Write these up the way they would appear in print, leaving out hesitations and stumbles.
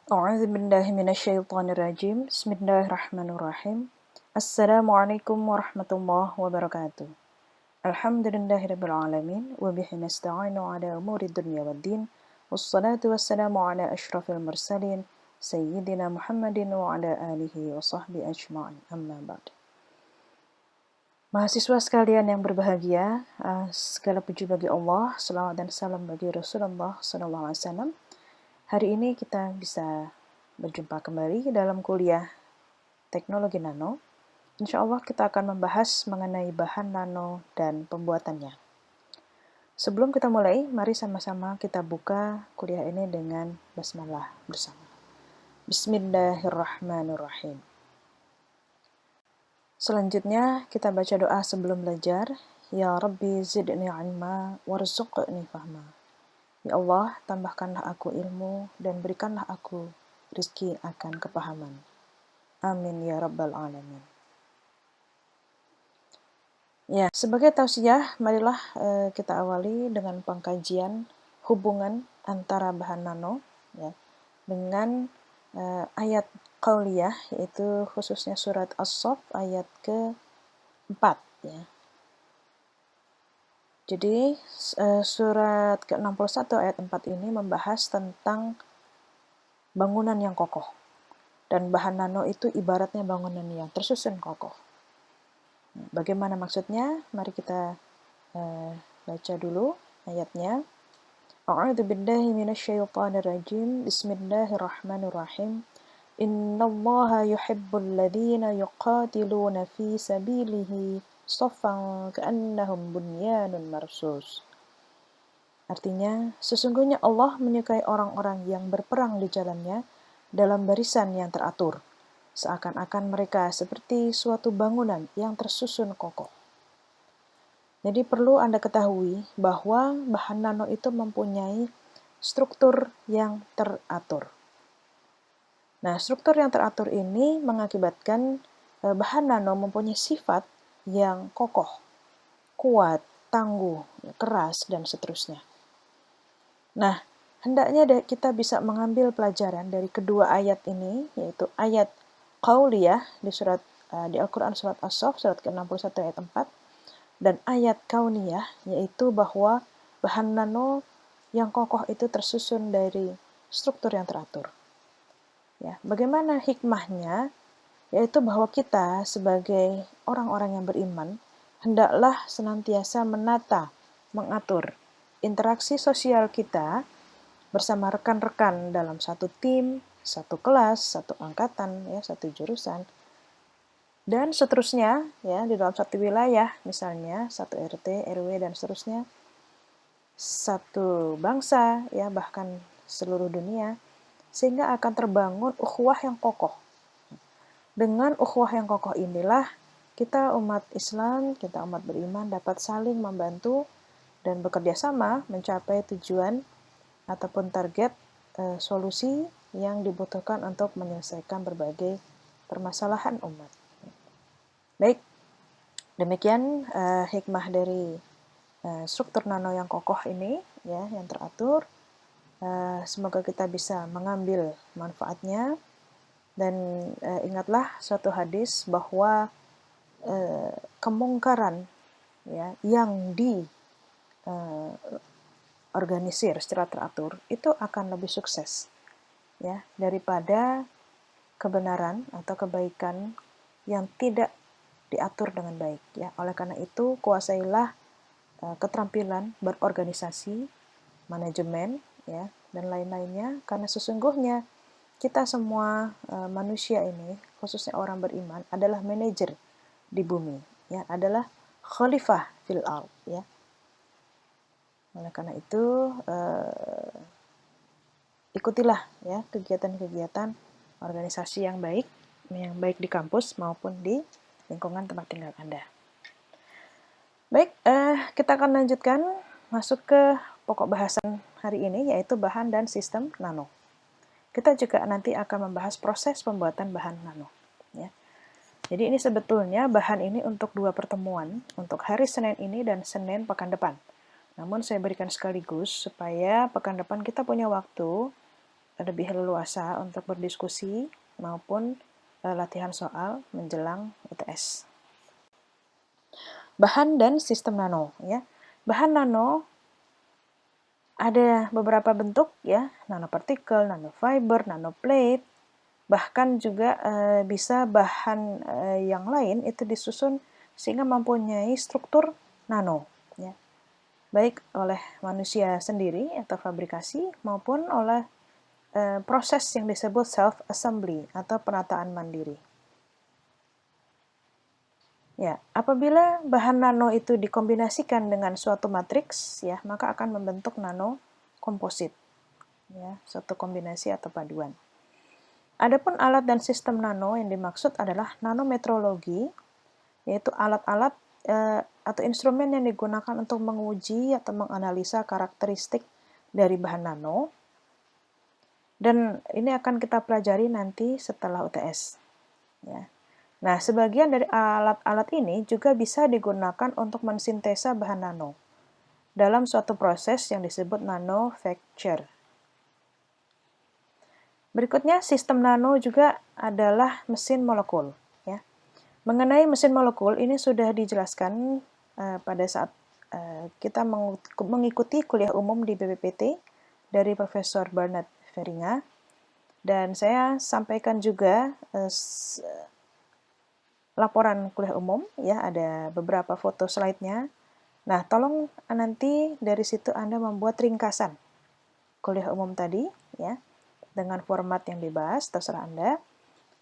A'udzu billahi minasyaitonir rajim. Bismillahirrahmanirrahim. Assalamualaikum warahmatullahi wabarakatuh. Alhamdulillahirabbil alamin wa bihi nasta'inu ala umuri dunya waddin. Wassalatu wassalamu ala asyrafil mursalin sayyidina Muhammadin wa ala alihi wa sahbihi ajma'in. Amma ba'd. Mahasiswa sekalian yang berbahagia, segala puji bagi Allah, selawat dan salam bagi Rasulullah sallallahu alaihi wasallam. Hari ini kita bisa berjumpa kembali dalam kuliah Teknologi Nano. Insya Allah kita akan membahas mengenai bahan nano dan pembuatannya. Sebelum kita mulai, mari sama-sama kita buka kuliah ini dengan basmalah bersama. Bismillahirrahmanirrahim. Selanjutnya kita baca doa sebelum belajar. Ya Rabbi zidni ilma warzuqni fahma. Ya Allah, tambahkanlah aku ilmu dan berikanlah aku rizki akan kepahaman. Amin ya rabbal alamin. Ya, sebagai tausiah, marilah kita awali dengan pengkajian hubungan antara bahan nano ya, dengan ayat qauliyah, yaitu khususnya surat As-Saff ayat ke-4 ya. Jadi surat ke-61 ayat 4 ini membahas tentang bangunan yang kokoh. Dan bahan nano itu ibaratnya bangunan yang tersusun kokoh. Bagaimana maksudnya? Mari kita baca dulu ayatnya. A'udzu billahi minasyaitonir rajim. Bismillahirrahmanirrahim. Innallaha yuhibbul ladzina yuqatiluna fi sabilihi shaffan ka'annahum bunyanun marsus. Artinya, sesungguhnya Allah menyukai orang-orang yang berperang di jalannya dalam barisan yang teratur, seakan-akan mereka seperti suatu bangunan yang tersusun kokoh. Jadi perlu Anda ketahui bahwa bahan nano itu mempunyai struktur yang teratur. Nah, struktur yang teratur ini mengakibatkan bahan nano mempunyai sifat yang kokoh, kuat, tangguh, keras, dan seterusnya. Nah, hendaknya kita bisa mengambil pelajaran dari kedua ayat ini, yaitu ayat qauliyah di Al-Quran surat As-Saff, surat ke-61 ayat 4, dan ayat kauniyah, yaitu bahwa bahan nano yang kokoh itu tersusun dari struktur yang teratur. Ya, bagaimana hikmahnya? Yaitu bahwa kita sebagai orang-orang yang beriman, hendaklah senantiasa menata, mengatur interaksi sosial kita bersama rekan-rekan dalam satu tim, satu kelas, satu angkatan, ya, satu jurusan, dan seterusnya, ya, di dalam satu wilayah, misalnya satu RT, RW, dan seterusnya, satu bangsa, ya, bahkan seluruh dunia, sehingga akan terbangun ukhuwah yang kokoh. Dengan ukhuwah yang kokoh inilah kita umat Islam, kita umat beriman dapat saling membantu dan bekerja sama mencapai tujuan ataupun target solusi yang dibutuhkan untuk menyelesaikan berbagai permasalahan umat. Baik, demikian hikmah dari struktur nano yang kokoh ini, ya, yang teratur. Semoga kita bisa mengambil manfaatnya. Dan ingatlah suatu hadis bahwa kemungkaran, ya, yang organisir secara teratur itu akan lebih sukses, ya, daripada kebenaran atau kebaikan yang tidak diatur dengan baik, ya. Oleh karena itu, kuasailah keterampilan berorganisasi, manajemen, ya, dan lain-lainnya, karena sesungguhnya kita semua manusia ini, khususnya orang beriman, adalah manajer di bumi, ya, adalah khalifah fil ard, ya. Oleh karena itu, ikutilah, ya, kegiatan-kegiatan organisasi yang baik di kampus maupun di lingkungan tempat tinggal Anda. Baik, kita akan lanjutkan masuk ke pokok bahasan hari ini, yaitu bahan dan sistem nano. Kita juga nanti akan membahas proses pembuatan bahan nano, ya. Jadi ini sebetulnya bahan ini untuk 2 pertemuan, untuk hari Senin ini dan Senin pekan depan. Namun saya berikan sekaligus supaya pekan depan kita punya waktu lebih leluasa untuk berdiskusi maupun latihan soal menjelang UTS. Bahan dan sistem nano, ya. Bahan nano ada beberapa bentuk, ya, nanopartikel, nanofiber, nanoplate, bahkan juga bisa bahan yang lain itu disusun sehingga mempunyai struktur nano, ya, baik oleh manusia sendiri atau fabrikasi maupun oleh proses yang disebut self-assembly atau penataan mandiri. Ya, apabila bahan nano itu dikombinasikan dengan suatu matriks, ya, maka akan membentuk nano komposit, ya, suatu kombinasi atau paduan. Adapun alat dan sistem nano yang dimaksud adalah nanometrologi, yaitu alat-alat atau instrumen yang digunakan untuk menguji atau menganalisa karakteristik dari bahan nano. Dan ini akan kita pelajari nanti setelah UTS. Ya. Nah, sebagian dari alat-alat ini juga bisa digunakan untuk mensintesa bahan nano dalam suatu proses yang disebut manufacture. Berikutnya, sistem nano juga adalah mesin molekul. Ya. Mengenai mesin molekul, ini sudah dijelaskan pada saat kita mengikuti kuliah umum di BPPT dari Profesor Bernard Feringa. Dan saya sampaikan juga laporan kuliah umum, ya, ada beberapa foto slide-nya. Nah, tolong nanti dari situ Anda membuat ringkasan kuliah umum tadi, ya, dengan format yang bebas, terserah Anda,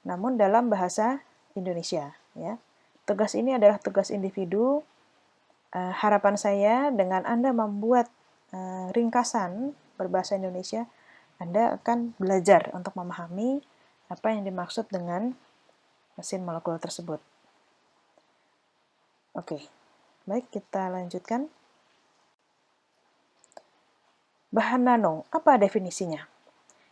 namun dalam bahasa Indonesia, ya. Tugas ini adalah tugas individu. Harapan saya dengan Anda membuat ringkasan berbahasa Indonesia, Anda akan belajar untuk memahami apa yang dimaksud dengan mesin molekul tersebut. Oke, baik, kita lanjutkan. Bahan nano, apa definisinya?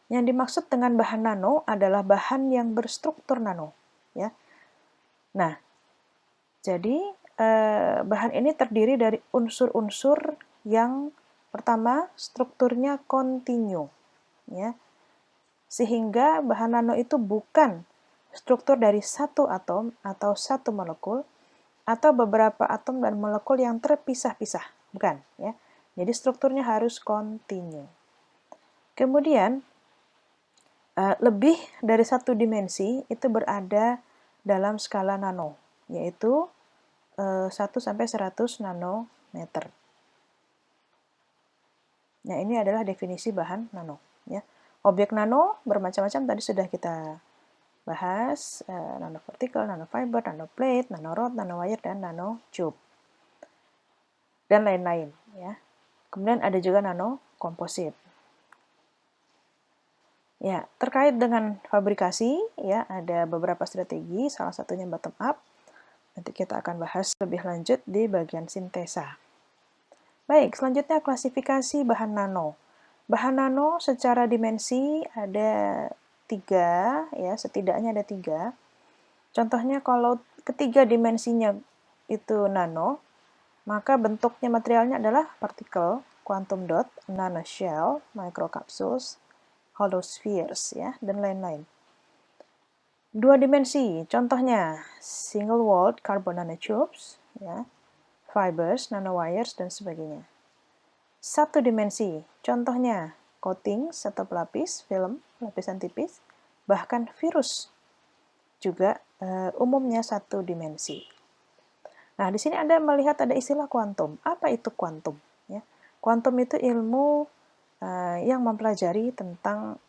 Yang dimaksud dengan bahan nano adalah bahan yang berstruktur nano, ya. Nah, jadi bahan ini terdiri dari unsur-unsur yang pertama strukturnya kontinu, ya. Sehingga bahan nano itu bukan struktur dari satu atom atau satu molekul atau beberapa atom dan molekul yang terpisah-pisah, bukan, ya. Jadi strukturnya harus kontinu. Kemudian lebih dari satu dimensi itu berada dalam skala nano, yaitu 1 sampai 100 nanometer. Nah, ini adalah definisi bahan nano, ya. Objek nano bermacam-macam tadi sudah kita bahas, nanopartikel, nanofiber, nanoplate, nanorod, nanowire, dan nanotube. Dan lain-lain, ya. Kemudian ada juga nanokomposit. Ya, terkait dengan fabrikasi, ya, ada beberapa strategi, salah satunya bottom up. Nanti kita akan bahas lebih lanjut di bagian sintesa. Baik, selanjutnya klasifikasi bahan nano. Bahan nano secara dimensi ada 3, ya, setidaknya ada 3. Contohnya kalau ketiga dimensinya itu nano, maka bentuknya materialnya adalah partikel, quantum dot, nanoshell, microcapsules, hollow spheres, ya, dan lain-lain. 2 dimensi, contohnya single walled carbon nanotubes, ya, fibers, nanowires, dan sebagainya. 1 dimensi, contohnya coatings atau pelapis, film, lapisan tipis, bahkan virus juga umumnya 1 dimensi. Nah, di sini Anda melihat ada istilah kuantum. Apa itu kuantum? Ya, kuantum itu ilmu yang mempelajari tentang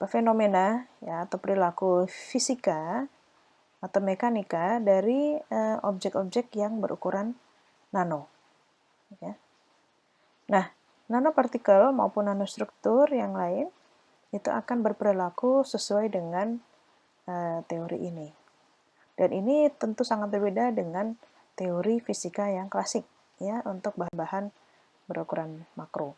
fenomena, ya, atau perilaku fisika atau mekanika dari objek-objek yang berukuran nano. Ya. Nah, nanopartikel maupun nanostruktur yang lain itu akan berperilaku sesuai dengan teori ini. Dan ini tentu sangat berbeda dengan teori fisika yang klasik, ya, untuk bahan-bahan berukuran makro.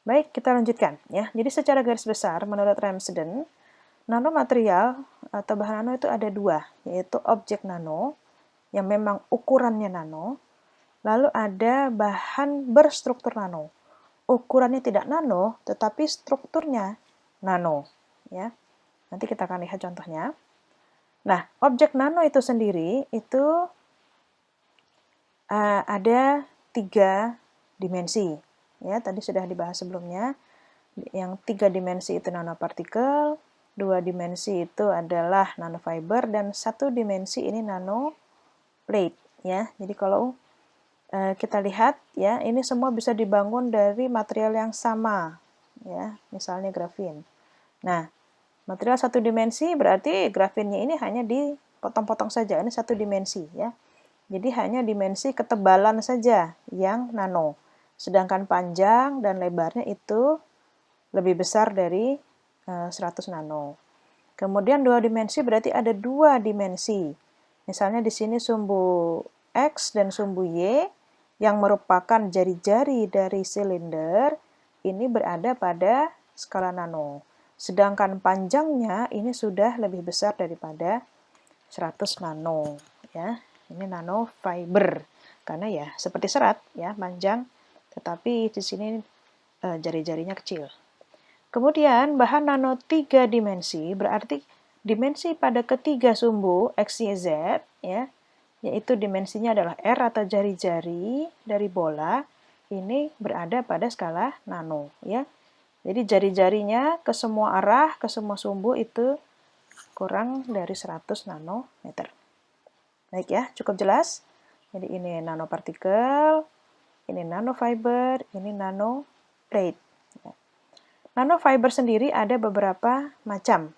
Baik, kita lanjutkan, ya. Jadi secara garis besar, menurut Ramsden, nanomaterial atau bahan nano itu ada 2, yaitu objek nano yang memang ukurannya nano, lalu ada bahan berstruktur nano. ukurannya tidak nano, tetapi strukturnya nano. Ya, nanti kita akan lihat contohnya. Nah, objek nano itu sendiri itu ada 3 dimensi. Ya, tadi sudah dibahas sebelumnya. Yang 3 dimensi itu nanopartikel, 2 dimensi itu adalah nanofiber, dan 1 dimensi ini nanoplate. Ya, jadi kalau kita lihat ya, ini semua bisa dibangun dari material yang sama, ya, misalnya grafin. Nah, material 1 dimensi berarti grafinnya ini hanya dipotong-potong saja, ini 1 dimensi ya. Jadi hanya dimensi ketebalan saja yang nano. Sedangkan panjang dan lebarnya itu lebih besar dari 100 nano. Kemudian 2 dimensi berarti ada 2 dimensi. Misalnya di sini sumbu X dan sumbu Y yang merupakan jari-jari dari silinder ini berada pada skala nano. Sedangkan panjangnya ini sudah lebih besar daripada 100 nano ya. Ini nanofiber karena ya seperti serat ya, panjang, tetapi di sini jari-jarinya kecil. Kemudian bahan nano 3 dimensi berarti dimensi pada ketiga sumbu X, Y, Z ya, yaitu dimensinya adalah R atau jari-jari dari bola, ini berada pada skala nano ya. Jadi jari-jarinya ke semua arah, ke semua sumbu itu kurang dari 100 nanometer. Baik ya, cukup jelas. Jadi ini nanopartikel, ini nanofiber, ini nanoplate. Nanofiber sendiri ada beberapa macam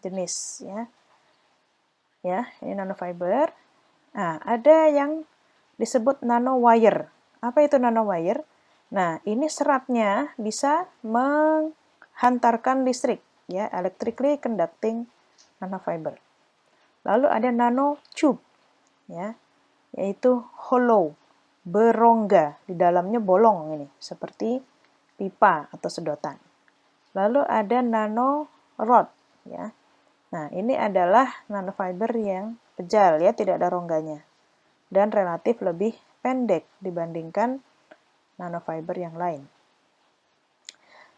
jenis ya. Ya, ini nanofiber. Nah, ada yang disebut nanowire. Apa itu nanowire? Nah, ini seratnya bisa menghantarkan listrik ya, electrically conducting nanofiber. Lalu ada nanotube ya, yaitu hollow, berongga, di dalamnya bolong ini, seperti pipa atau sedotan. Lalu ada nanorod ya. Nah, ini adalah nanofiber yang kejal ya, tidak ada rongganya dan relatif lebih pendek dibandingkan nanofiber yang lain.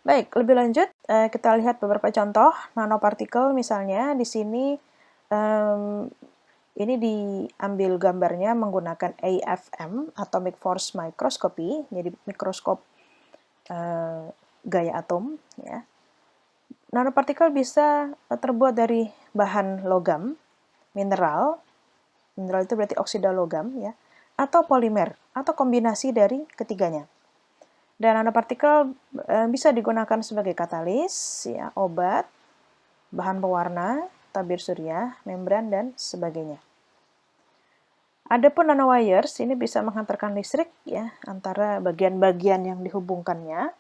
Baik, lebih lanjut kita lihat beberapa contoh nanopartikel. Misalnya di sini ini diambil gambarnya menggunakan AFM, Atomic Force Microscopy, jadi mikroskop gaya atom ya. Nanopartikel bisa terbuat dari bahan logam, mineral itu berarti oksida logam ya, atau polimer, atau kombinasi dari ketiganya. Dan nanopartikel bisa digunakan sebagai katalis, ya, obat, bahan pewarna, tabir surya, membran, dan sebagainya. Adapun nanowires ini bisa menghantarkan listrik ya antara bagian-bagian yang dihubungkannya,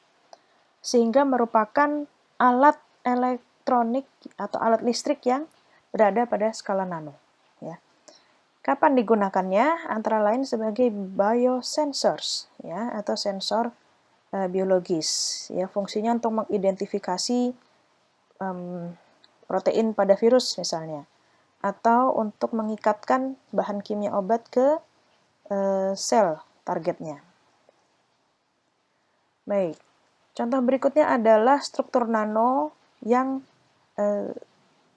sehingga merupakan alat elektronik atau alat listrik yang berada pada skala nano. Ya. Kapan digunakannya? Antara lain sebagai biosensors ya, atau sensor biologis. Ya, fungsinya untuk mengidentifikasi protein pada virus misalnya, atau untuk mengikatkan bahan kimia obat ke sel targetnya. Baik, contoh berikutnya adalah struktur nano yang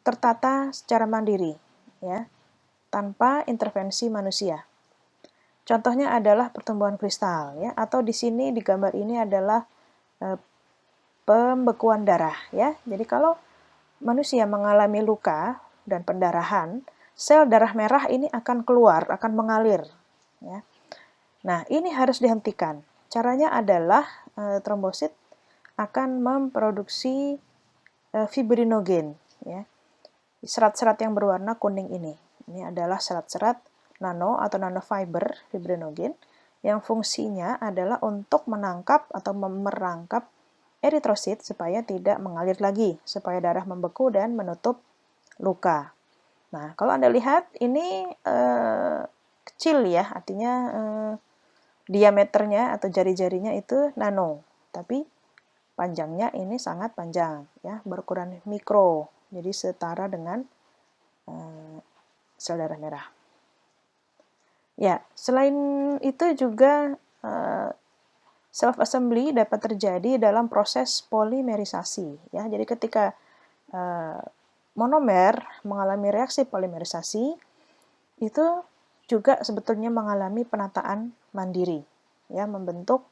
tertata secara mandiri, ya, tanpa intervensi manusia. Contohnya adalah pertumbuhan kristal, ya, atau di sini di gambar ini adalah pembekuan darah, ya. Jadi kalau manusia mengalami luka dan pendarahan, sel darah merah ini akan keluar, akan mengalir, ya. Nah, ini harus dihentikan. Caranya adalah trombosit akan memproduksi fibrinogen, ya. Serat-serat yang berwarna kuning ini. Ini adalah serat-serat nano atau nanofiber fibrinogen yang fungsinya adalah untuk menangkap atau merangkap eritrosit supaya tidak mengalir lagi, supaya darah membeku dan menutup luka. Nah, kalau Anda lihat ini kecil ya, artinya diameternya atau jari-jarinya itu nano, tapi panjangnya ini sangat panjang ya, berukuran mikro. Jadi setara dengan sel darah merah. Ya, selain itu juga self assembly dapat terjadi dalam proses polimerisasi, ya. Jadi ketika monomer mengalami reaksi polimerisasi, itu juga sebetulnya mengalami penataan mandiri, ya, membentuk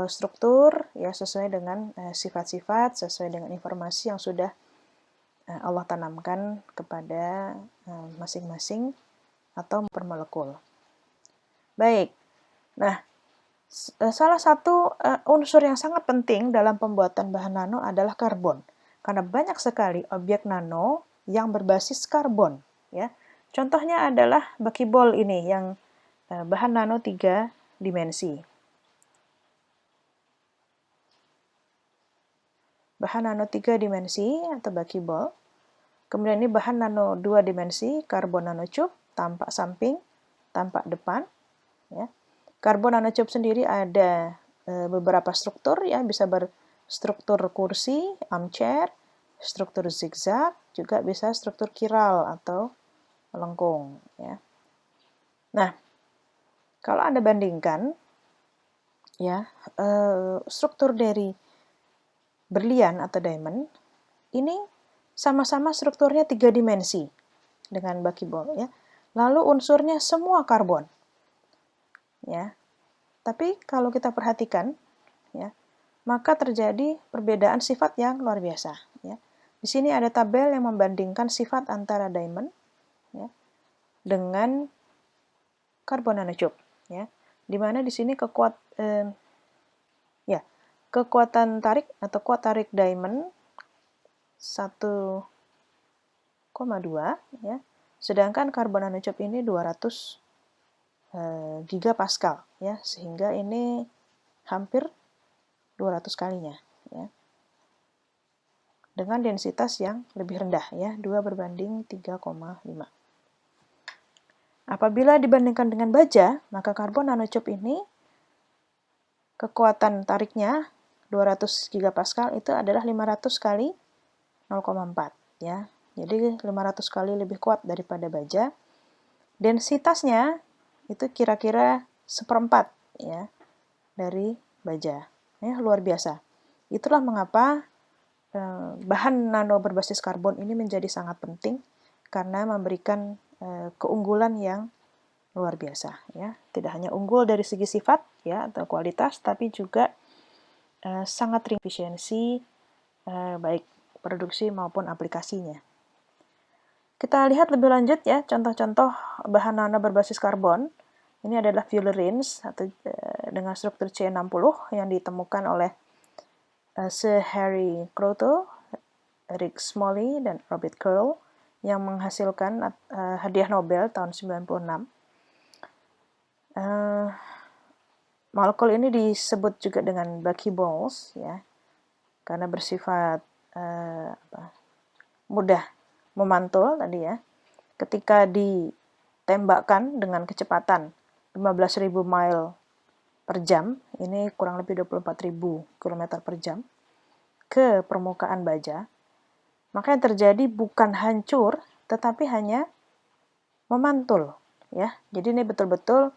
struktur ya sesuai dengan sifat-sifat, sesuai dengan informasi yang sudah Allah tanamkan kepada masing-masing atom per molekul. Baik, nah salah satu unsur yang sangat penting dalam pembuatan bahan nano adalah karbon, karena banyak sekali objek nano yang berbasis karbon. Ya, contohnya adalah buckyball ini yang bahan nano 3 dimensi. Bahan nano 3 dimensi atau buckyball. Kemudian ini bahan nano 2 dimensi, karbon nanotube, tampak samping, tampak depan. Ya. Karbon nanotube sendiri ada beberapa struktur, ya, bisa berstruktur kursi, armchair, struktur zigzag, juga bisa struktur kiral atau melengkung. Ya. Nah, kalau Anda bandingkan, ya, struktur dari berlian atau diamond ini sama-sama strukturnya 3 dimensi dengan buckyball, ya. Lalu unsurnya semua karbon. Ya. Tapi kalau kita perhatikan, ya, maka terjadi perbedaan sifat yang luar biasa, ya. Di sini ada tabel yang membandingkan sifat antara diamond, ya, dengan karbon nanotube, ya. Di mana di sini kekuatan tarik atau kuat tarik diamond 1,2, ya. Sedangkan karbon nanotube ini 200 gigapascal, ya, sehingga ini hampir 200 kalinya, ya. Dengan densitas yang lebih rendah, ya, 2 berbanding 3,5. Apabila dibandingkan dengan baja, maka karbon nanotube ini kekuatan tariknya 200 gigapascal itu adalah 500 kali 0,4, ya. Jadi 500 kali lebih kuat daripada baja. Densitasnya itu kira-kira 1/4, ya, dari baja. Ya, luar biasa. Itulah mengapa bahan nano berbasis karbon ini menjadi sangat penting karena memberikan keunggulan yang luar biasa, ya. Tidak hanya unggul dari segi sifat, ya, atau kualitas, tapi juga sangat efisiensi baik produksi maupun aplikasinya. Kita lihat lebih lanjut, ya, contoh-contoh bahan nano berbasis karbon. Ini adalah fullerenes atau dengan struktur C60 yang ditemukan oleh Sir Harry Kroto, Rick Smalley, dan Robert Curl yang menghasilkan hadiah Nobel tahun 96. Molekul ini disebut juga dengan buckyballs, ya, karena bersifat mudah memantul tadi, ya. Ketika ditembakkan dengan kecepatan 15.000 mile per jam, ini kurang lebih 24.000 km per jam, ke permukaan baja, maka yang terjadi bukan hancur, tetapi hanya memantul, ya. Jadi ini betul-betul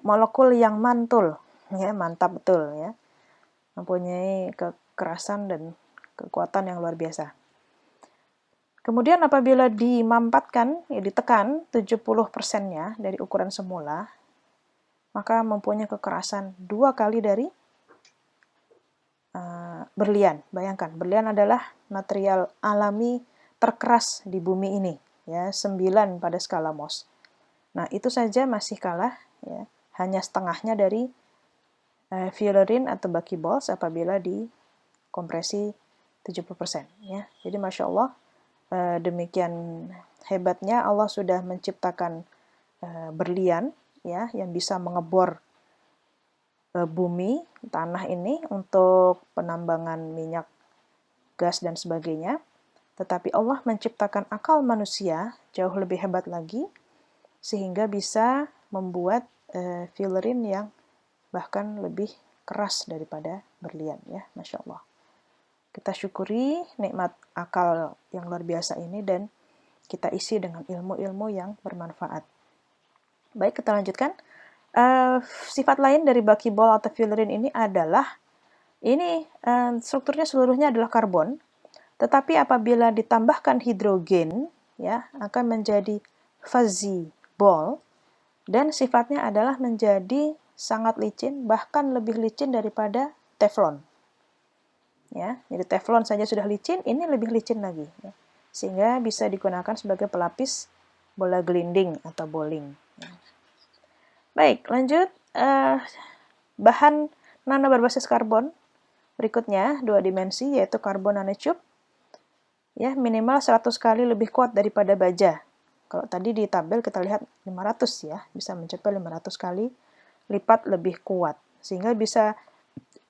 molekul yang mantul, ya, mantap betul, ya, mempunyai kekerasan dan kekuatan yang luar biasa. Kemudian apabila dimampatkan, ya, ditekan 70%-nya dari ukuran semula, maka mempunyai kekerasan 2 kali dari berlian. Bayangkan, berlian adalah material alami terkeras di bumi ini, ya, 9 pada skala Mohs. Nah, itu saja masih kalah, ya, hanya setengahnya dari fullerene atau buckyballs apabila dikompresi 70%, ya. Jadi Masya Allah, demikian hebatnya Allah sudah menciptakan berlian, ya, yang bisa mengebor bumi, tanah ini untuk penambangan minyak, gas, dan sebagainya. Tetapi Allah menciptakan akal manusia jauh lebih hebat lagi, sehingga bisa membuat fullerene yang bahkan lebih keras daripada berlian, ya, Masya Allah. Kita syukuri nikmat akal yang luar biasa ini dan kita isi dengan ilmu-ilmu yang bermanfaat. Baik, kita lanjutkan. Sifat lain dari buckyball atau fullerene ini adalah strukturnya seluruhnya adalah karbon, tetapi apabila ditambahkan hidrogen ya akan menjadi fuzzy ball dan sifatnya adalah menjadi sangat licin, bahkan lebih licin daripada teflon. Ya, jadi teflon saja sudah licin, ini lebih licin lagi ya. Sehingga bisa digunakan sebagai pelapis bola gelinding atau bowling. Ya. Baik, lanjut. Bahan nano berbasis karbon berikutnya, 2 dimensi, yaitu karbon nanotube. Ya, minimal 100 kali lebih kuat daripada baja. Kalau tadi di tabel kita lihat 500 ya, bisa mencapai 500 kali lipat lebih kuat. Sehingga bisa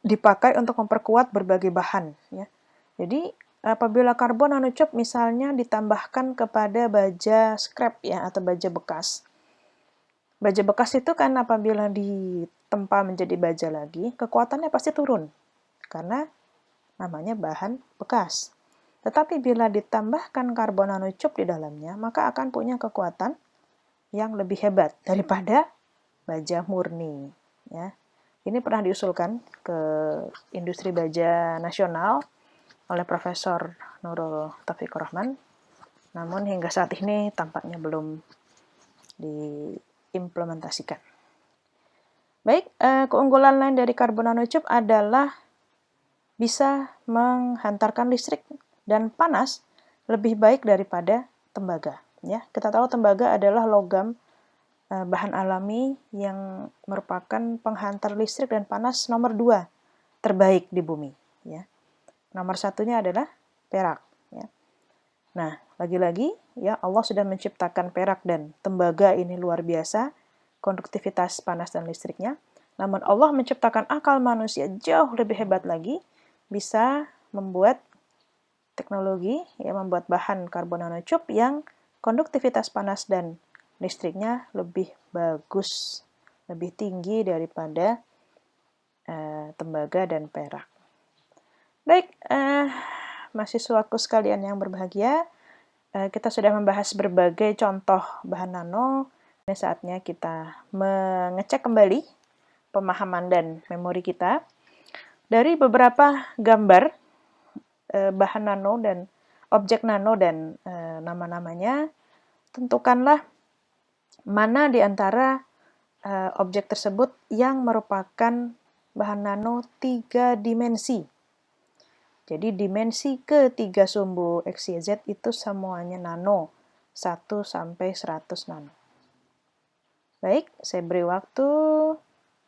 dipakai untuk memperkuat berbagai bahan. Ya. Jadi, apabila karbon nanotube misalnya ditambahkan kepada baja scrap ya, atau baja bekas. Baja bekas itu kan apabila ditempa menjadi baja lagi, kekuatannya pasti turun. Karena namanya bahan bekas. Tetapi bila ditambahkan karbon nanotube di dalamnya, maka akan punya kekuatan yang lebih hebat daripada baja murni. Ya. Ini pernah diusulkan ke industri baja nasional oleh Profesor Nurul Taufikur Rahman. Namun hingga saat ini tampaknya belum diimplementasikan. Baik, keunggulan lain dari karbon nanotube adalah bisa menghantarkan listrik dan panas lebih baik daripada tembaga. Ya, kita tahu tembaga adalah logam bahan alami yang merupakan penghantar listrik dan panas nomor 2 terbaik di bumi. Ya. Nomor satunya adalah perak. Ya. Nah, lagi-lagi ya Allah sudah menciptakan perak dan tembaga ini luar biasa konduktivitas panas dan listriknya. Namun Allah menciptakan akal manusia jauh lebih hebat lagi, bisa membuat teknologi yang membuat bahan karbon nanotube yang konduktivitas panas dan listriknya lebih bagus, lebih tinggi daripada tembaga dan perak. Baik, mahasiswaku sekalian yang berbahagia, kita sudah membahas berbagai contoh bahan nano. Ini saatnya kita mengecek kembali pemahaman dan memori kita dari beberapa gambar bahan nano dan objek nano dan nama-namanya. Tentukanlah mana di antara objek tersebut yang merupakan bahan nano 3 dimensi. Jadi dimensi ketiga sumbu X, Y, Z itu semuanya nano, 1 sampai 100 nano. Baik, saya beri waktu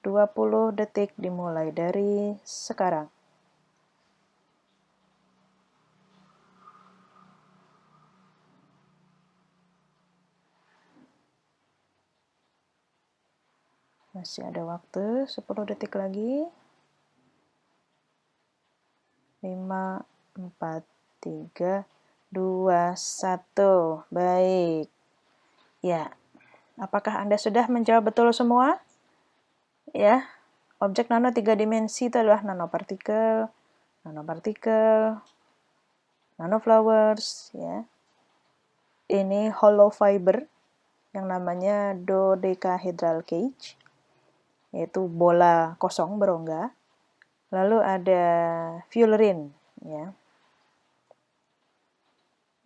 20 detik dimulai dari sekarang. Masih ada waktu 10 detik lagi. 5, 4, 3, 2, 1. Baik. Ya. Apakah Anda sudah menjawab betul semua? Ya. Objek nano 3 dimensi itu adalah nanopartikel, nanoflowers, ya. Ini hollow fiber yang namanya dodecahedral cage, yaitu bola kosong berongga. Lalu ada fullerene, ya.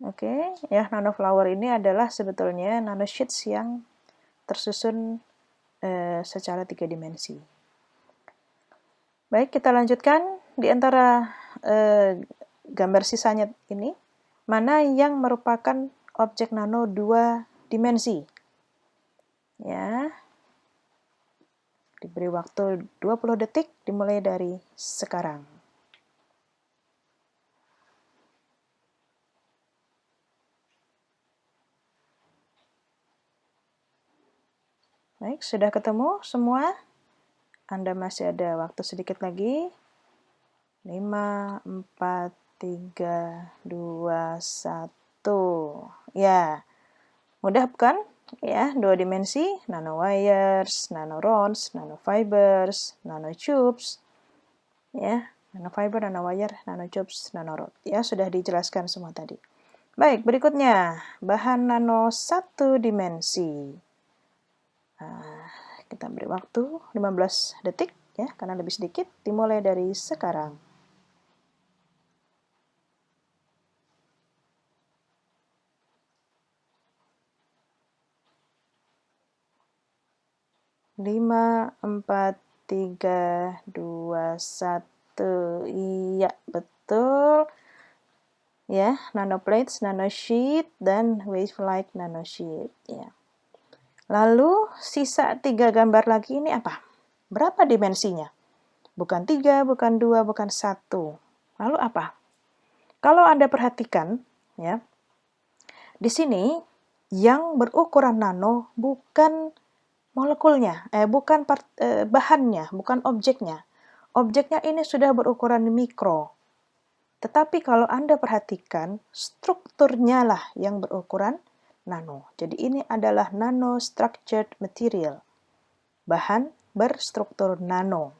Oke, ya, nanoflower ini adalah sebetulnya nanosheets yang tersusun secara 3 dimensi. Baik, kita lanjutkan. Di antara gambar sisanya ini, mana yang merupakan objek nano 2 dimensi? Ya. Diberi waktu 20 detik dimulai dari sekarang. Baik, sudah ketemu semua? Anda masih ada waktu sedikit lagi. 5, 4, 3, 2, 1. Ya, mudah bukan? Ya, 2 dimensi, nanowires, nanorods, nanofibers, nanotubes. Ya, nanofiber, nanowire, nanotubes, nanorod. Ya, sudah dijelaskan semua tadi. Baik, berikutnya, bahan nano 1 dimensi. kita beri waktu 15 detik ya, karena lebih sedikit, dimulai dari sekarang. Lima, 4, 3, 2, 1. Iya, betul. Ya, nanoplates, nanosheet, dan wave-like nanosheet. Ya. Lalu, sisa 3 gambar lagi ini apa? Berapa dimensinya? Bukan 3, bukan 2, bukan 1. Lalu apa? Kalau Anda perhatikan, ya, di sini yang berukuran nano bukan molekulnya, bukan bahannya, bukan objeknya. Objeknya ini sudah berukuran mikro. Tetapi kalau Anda perhatikan, strukturnya lah yang berukuran nano. Jadi ini adalah nanostructured material. Bahan berstruktur nano.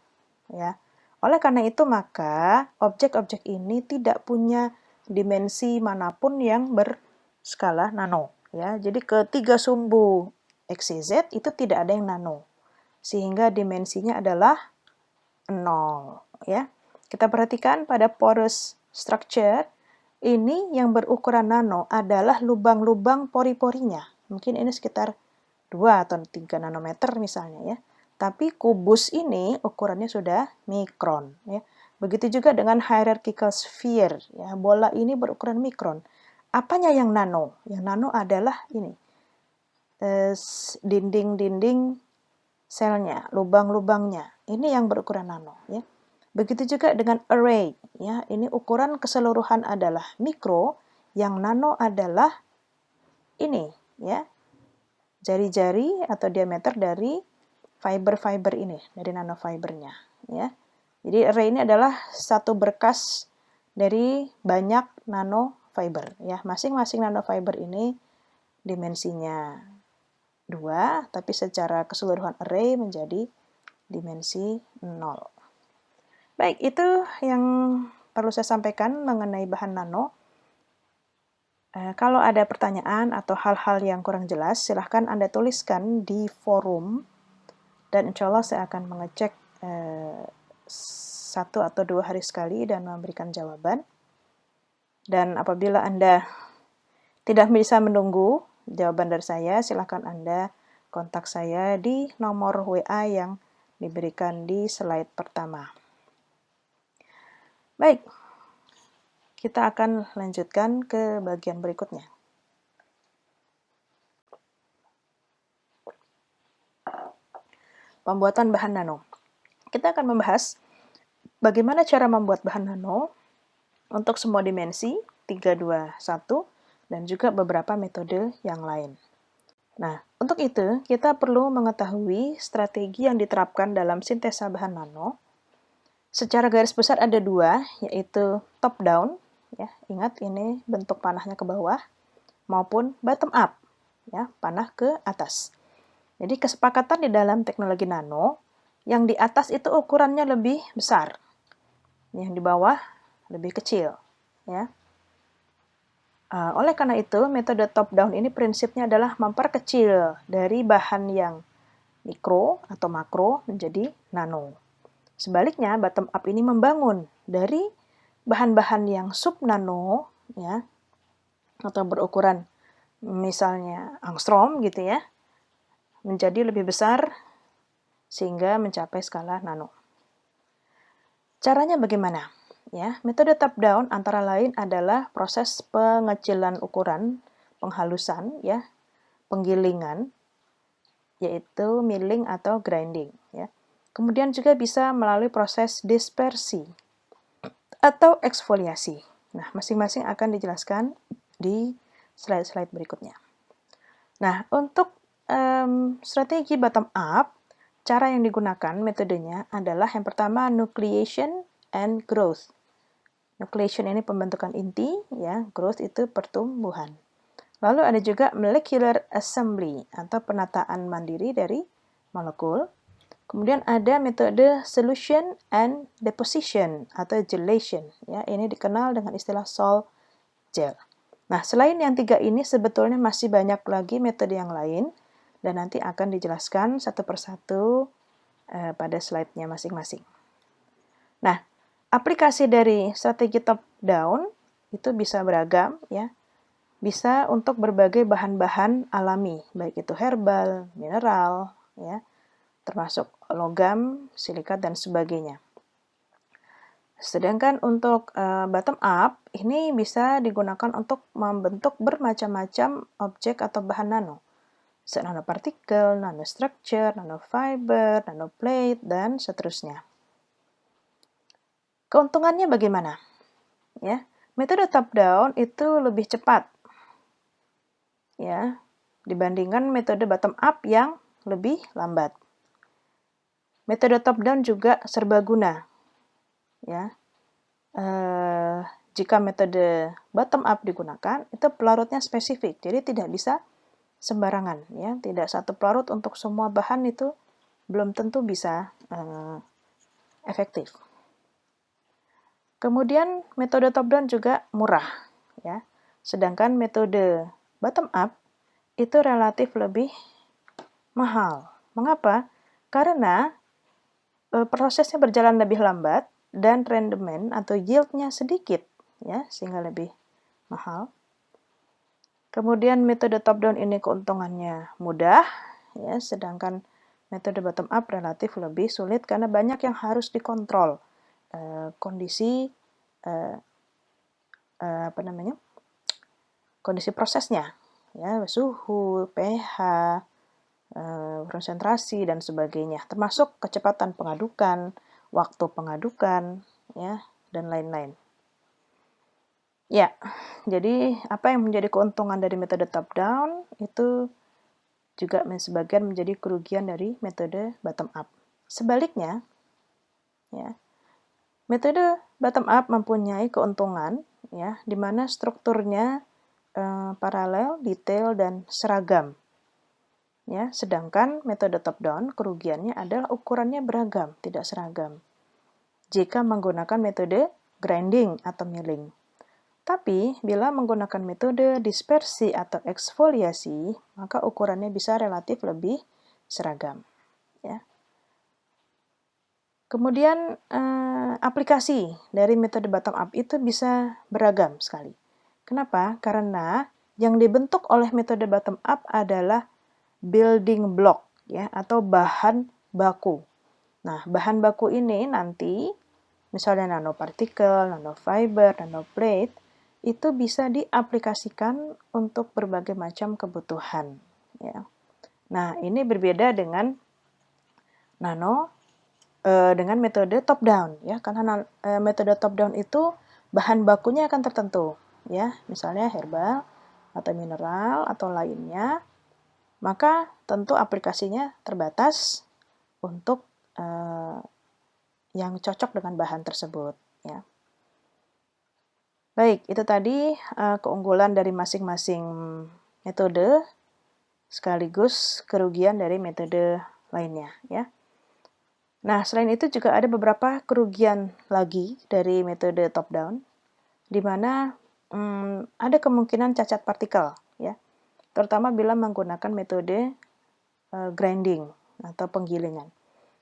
Ya. Oleh karena itu, maka objek-objek ini tidak punya dimensi manapun yang berskala nano. Ya. Jadi ketiga sumbu XYZ itu tidak ada yang nano. Sehingga dimensinya adalah 0. Ya. Kita perhatikan pada porous structure, ini yang berukuran nano adalah lubang-lubang pori-porinya. Mungkin ini sekitar 2 atau 3 nanometer misalnya ya. Tapi kubus ini ukurannya sudah mikron ya. Begitu juga dengan hierarchical sphere ya. Bola ini berukuran mikron. Apanya yang nano? Yang nano adalah ini. Dinding-dinding selnya, lubang-lubangnya. Ini yang berukuran nano ya. Begitu juga dengan array ya. Ini ukuran keseluruhan adalah mikro, yang nano adalah ini ya. Jari-jari atau diameter dari fiber-fiber ini, dari nanofibernya ya. Jadi array ini adalah satu berkas dari banyak nanofiber ya. Masing-masing nanofiber ini dimensinya 2, tapi secara keseluruhan array menjadi dimensi 0. Baik, itu yang perlu saya sampaikan mengenai bahan nano. Kalau ada pertanyaan atau hal-hal yang kurang jelas, silahkan Anda tuliskan di forum, dan insya Allah saya akan mengecek 1 atau 2 hari sekali dan memberikan jawaban. Dan apabila Anda tidak bisa menunggu jawaban dari saya, silahkan Anda kontak saya di nomor WA yang diberikan di slide pertama. Baik, kita akan lanjutkan ke bagian berikutnya. Pembuatan bahan nano. Kita akan membahas bagaimana cara membuat bahan nano untuk semua dimensi 3, 2, 1, dan juga beberapa metode yang lain. Nah, untuk itu kita perlu mengetahui strategi yang diterapkan dalam sintesa bahan nano. Secara garis besar ada 2, yaitu top down, ya, ingat ini bentuk panahnya ke bawah, maupun bottom up, ya, panah ke atas. Jadi kesepakatan di dalam teknologi nano, yang di atas itu ukurannya lebih besar, yang di bawah lebih kecil, ya. Oleh karena itu, metode top down ini prinsipnya adalah memperkecil dari bahan yang mikro atau makro menjadi nano. Sebaliknya, bottom up ini membangun dari bahan-bahan yang sub nano, ya, atau berukuran misalnya angstrom gitu ya, menjadi lebih besar sehingga mencapai skala nano. Caranya bagaimana? Ya, metode top down antara lain adalah proses pengecilan ukuran, penghalusan, ya, penggilingan, yaitu milling atau grinding. Ya. Kemudian juga bisa melalui proses dispersi atau eksfoliasi. Nah, masing-masing akan dijelaskan di slide-slide berikutnya. Nah, untuk strategi bottom up, cara yang digunakan metodenya adalah yang pertama nucleation and growth. Nucleation ini pembentukan inti, ya, growth itu pertumbuhan. Lalu ada juga molecular assembly atau penataan mandiri dari molekul. Kemudian ada metode solution and deposition atau gelation, ya, ini dikenal dengan istilah sol gel. Nah, selain yang 3 ini sebetulnya masih banyak lagi metode yang lain, dan nanti akan dijelaskan satu persatu pada slide-nya masing-masing. Nah, aplikasi dari strategi top down itu bisa beragam ya. Bisa untuk berbagai bahan-bahan alami, baik itu herbal, mineral, ya, termasuk logam, silikat dan sebagainya. Sedangkan untuk bottom up, ini bisa digunakan untuk membentuk bermacam-macam objek atau bahan nano. Nanopartikel, nanostructure, nanofiber, nanoplate, dan seterusnya. Keuntungannya bagaimana? Ya, metode top down itu lebih cepat, ya, dibandingkan metode bottom up yang lebih lambat. Metode top down juga serbaguna, ya. Jika metode bottom up digunakan, itu pelarutnya spesifik, jadi tidak bisa sembarangan, ya. Tidak satu pelarut untuk semua bahan itu belum tentu bisa efektif. Kemudian metode top down juga murah, ya. Sedangkan metode bottom up itu relatif lebih mahal. Mengapa? Karena prosesnya berjalan lebih lambat dan rendemen atau yield-nya sedikit, ya, sehingga lebih mahal. Kemudian metode top down ini keuntungannya mudah, ya, sedangkan metode bottom up relatif lebih sulit karena banyak yang harus dikontrol. Kondisi kondisi prosesnya, ya, suhu, pH, konsentrasi dan sebagainya, termasuk kecepatan pengadukan, waktu pengadukan, ya, dan lain-lain. Ya, jadi apa yang menjadi keuntungan dari metode top down itu juga sebagian menjadi kerugian dari metode bottom up. Sebaliknya, ya, metode bottom up mempunyai keuntungan, ya, di mana strukturnya paralel, detail, dan seragam. Ya, sedangkan metode top down kerugiannya adalah ukurannya beragam, tidak seragam. Jika menggunakan metode grinding atau milling. Tapi bila menggunakan metode dispersi atau eksfoliasi, maka ukurannya bisa relatif lebih seragam. Ya. Kemudian aplikasi dari metode bottom up itu bisa beragam sekali. Kenapa? Karena yang dibentuk oleh metode bottom up adalah building block, ya, atau bahan baku. Nah, bahan baku ini nanti misalnya nanopartikel, nanofiber, nanoplate itu bisa diaplikasikan untuk berbagai macam kebutuhan, ya. Nah, ini berbeda dengan dengan metode top down, ya, karena metode top down itu bahan bakunya akan tertentu, ya, misalnya herbal atau mineral atau lainnya. Maka tentu aplikasinya terbatas untuk yang cocok dengan bahan tersebut, ya. Baik, itu tadi keunggulan dari masing-masing metode sekaligus kerugian dari metode lainnya, ya. Nah, selain itu juga ada beberapa kerugian lagi dari metode top down, di mana ada kemungkinan cacat partikel, ya. Terutama bila menggunakan metode grinding atau penggilingan.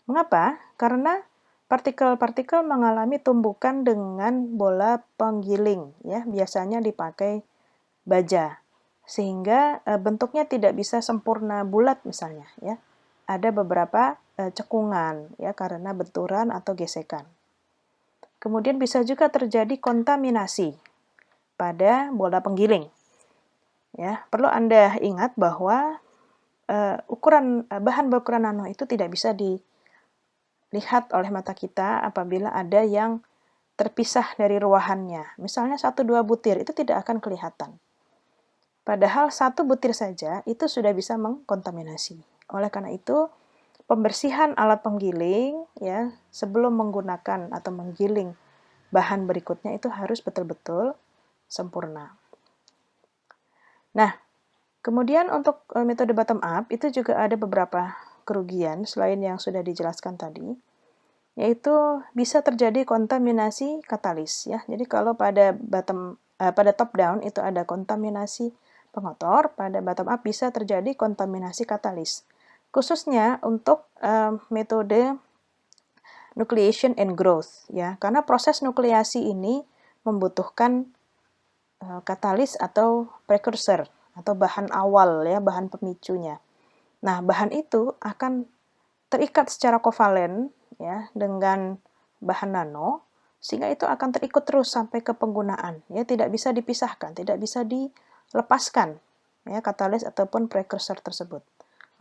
Mengapa? Karena partikel-partikel mengalami tumbukan dengan bola penggiling, ya, biasanya dipakai baja, sehingga bentuknya tidak bisa sempurna bulat misalnya, ya. Ada beberapa cekungan, ya, karena benturan atau gesekan. Kemudian bisa juga terjadi kontaminasi pada bola penggiling. Ya, perlu Anda ingat bahwa bahan berukuran nano itu tidak bisa dilihat oleh mata kita apabila ada yang terpisah dari ruahannya. Misalnya 1-2 butir itu tidak akan kelihatan. Padahal 1 butir saja itu sudah bisa mengkontaminasi. Oleh karena itu, pembersihan alat penggiling, ya, sebelum menggunakan atau menggiling bahan berikutnya itu harus betul-betul sempurna. Nah, kemudian untuk metode bottom up itu juga ada beberapa kerugian selain yang sudah dijelaskan tadi, yaitu bisa terjadi kontaminasi katalis, ya. Jadi kalau pada top down itu ada kontaminasi pengotor, pada bottom up bisa terjadi kontaminasi katalis. Khususnya untuk metode nucleation and growth, ya, karena proses nukleasi ini membutuhkan katalis atau precursor atau bahan awal, ya, bahan pemicunya. Nah, bahan itu akan terikat secara kovalen, ya, dengan bahan nano, sehingga itu akan terikut terus sampai ke penggunaan, ya, tidak bisa dipisahkan, tidak bisa dilepaskan, ya, katalis ataupun precursor tersebut.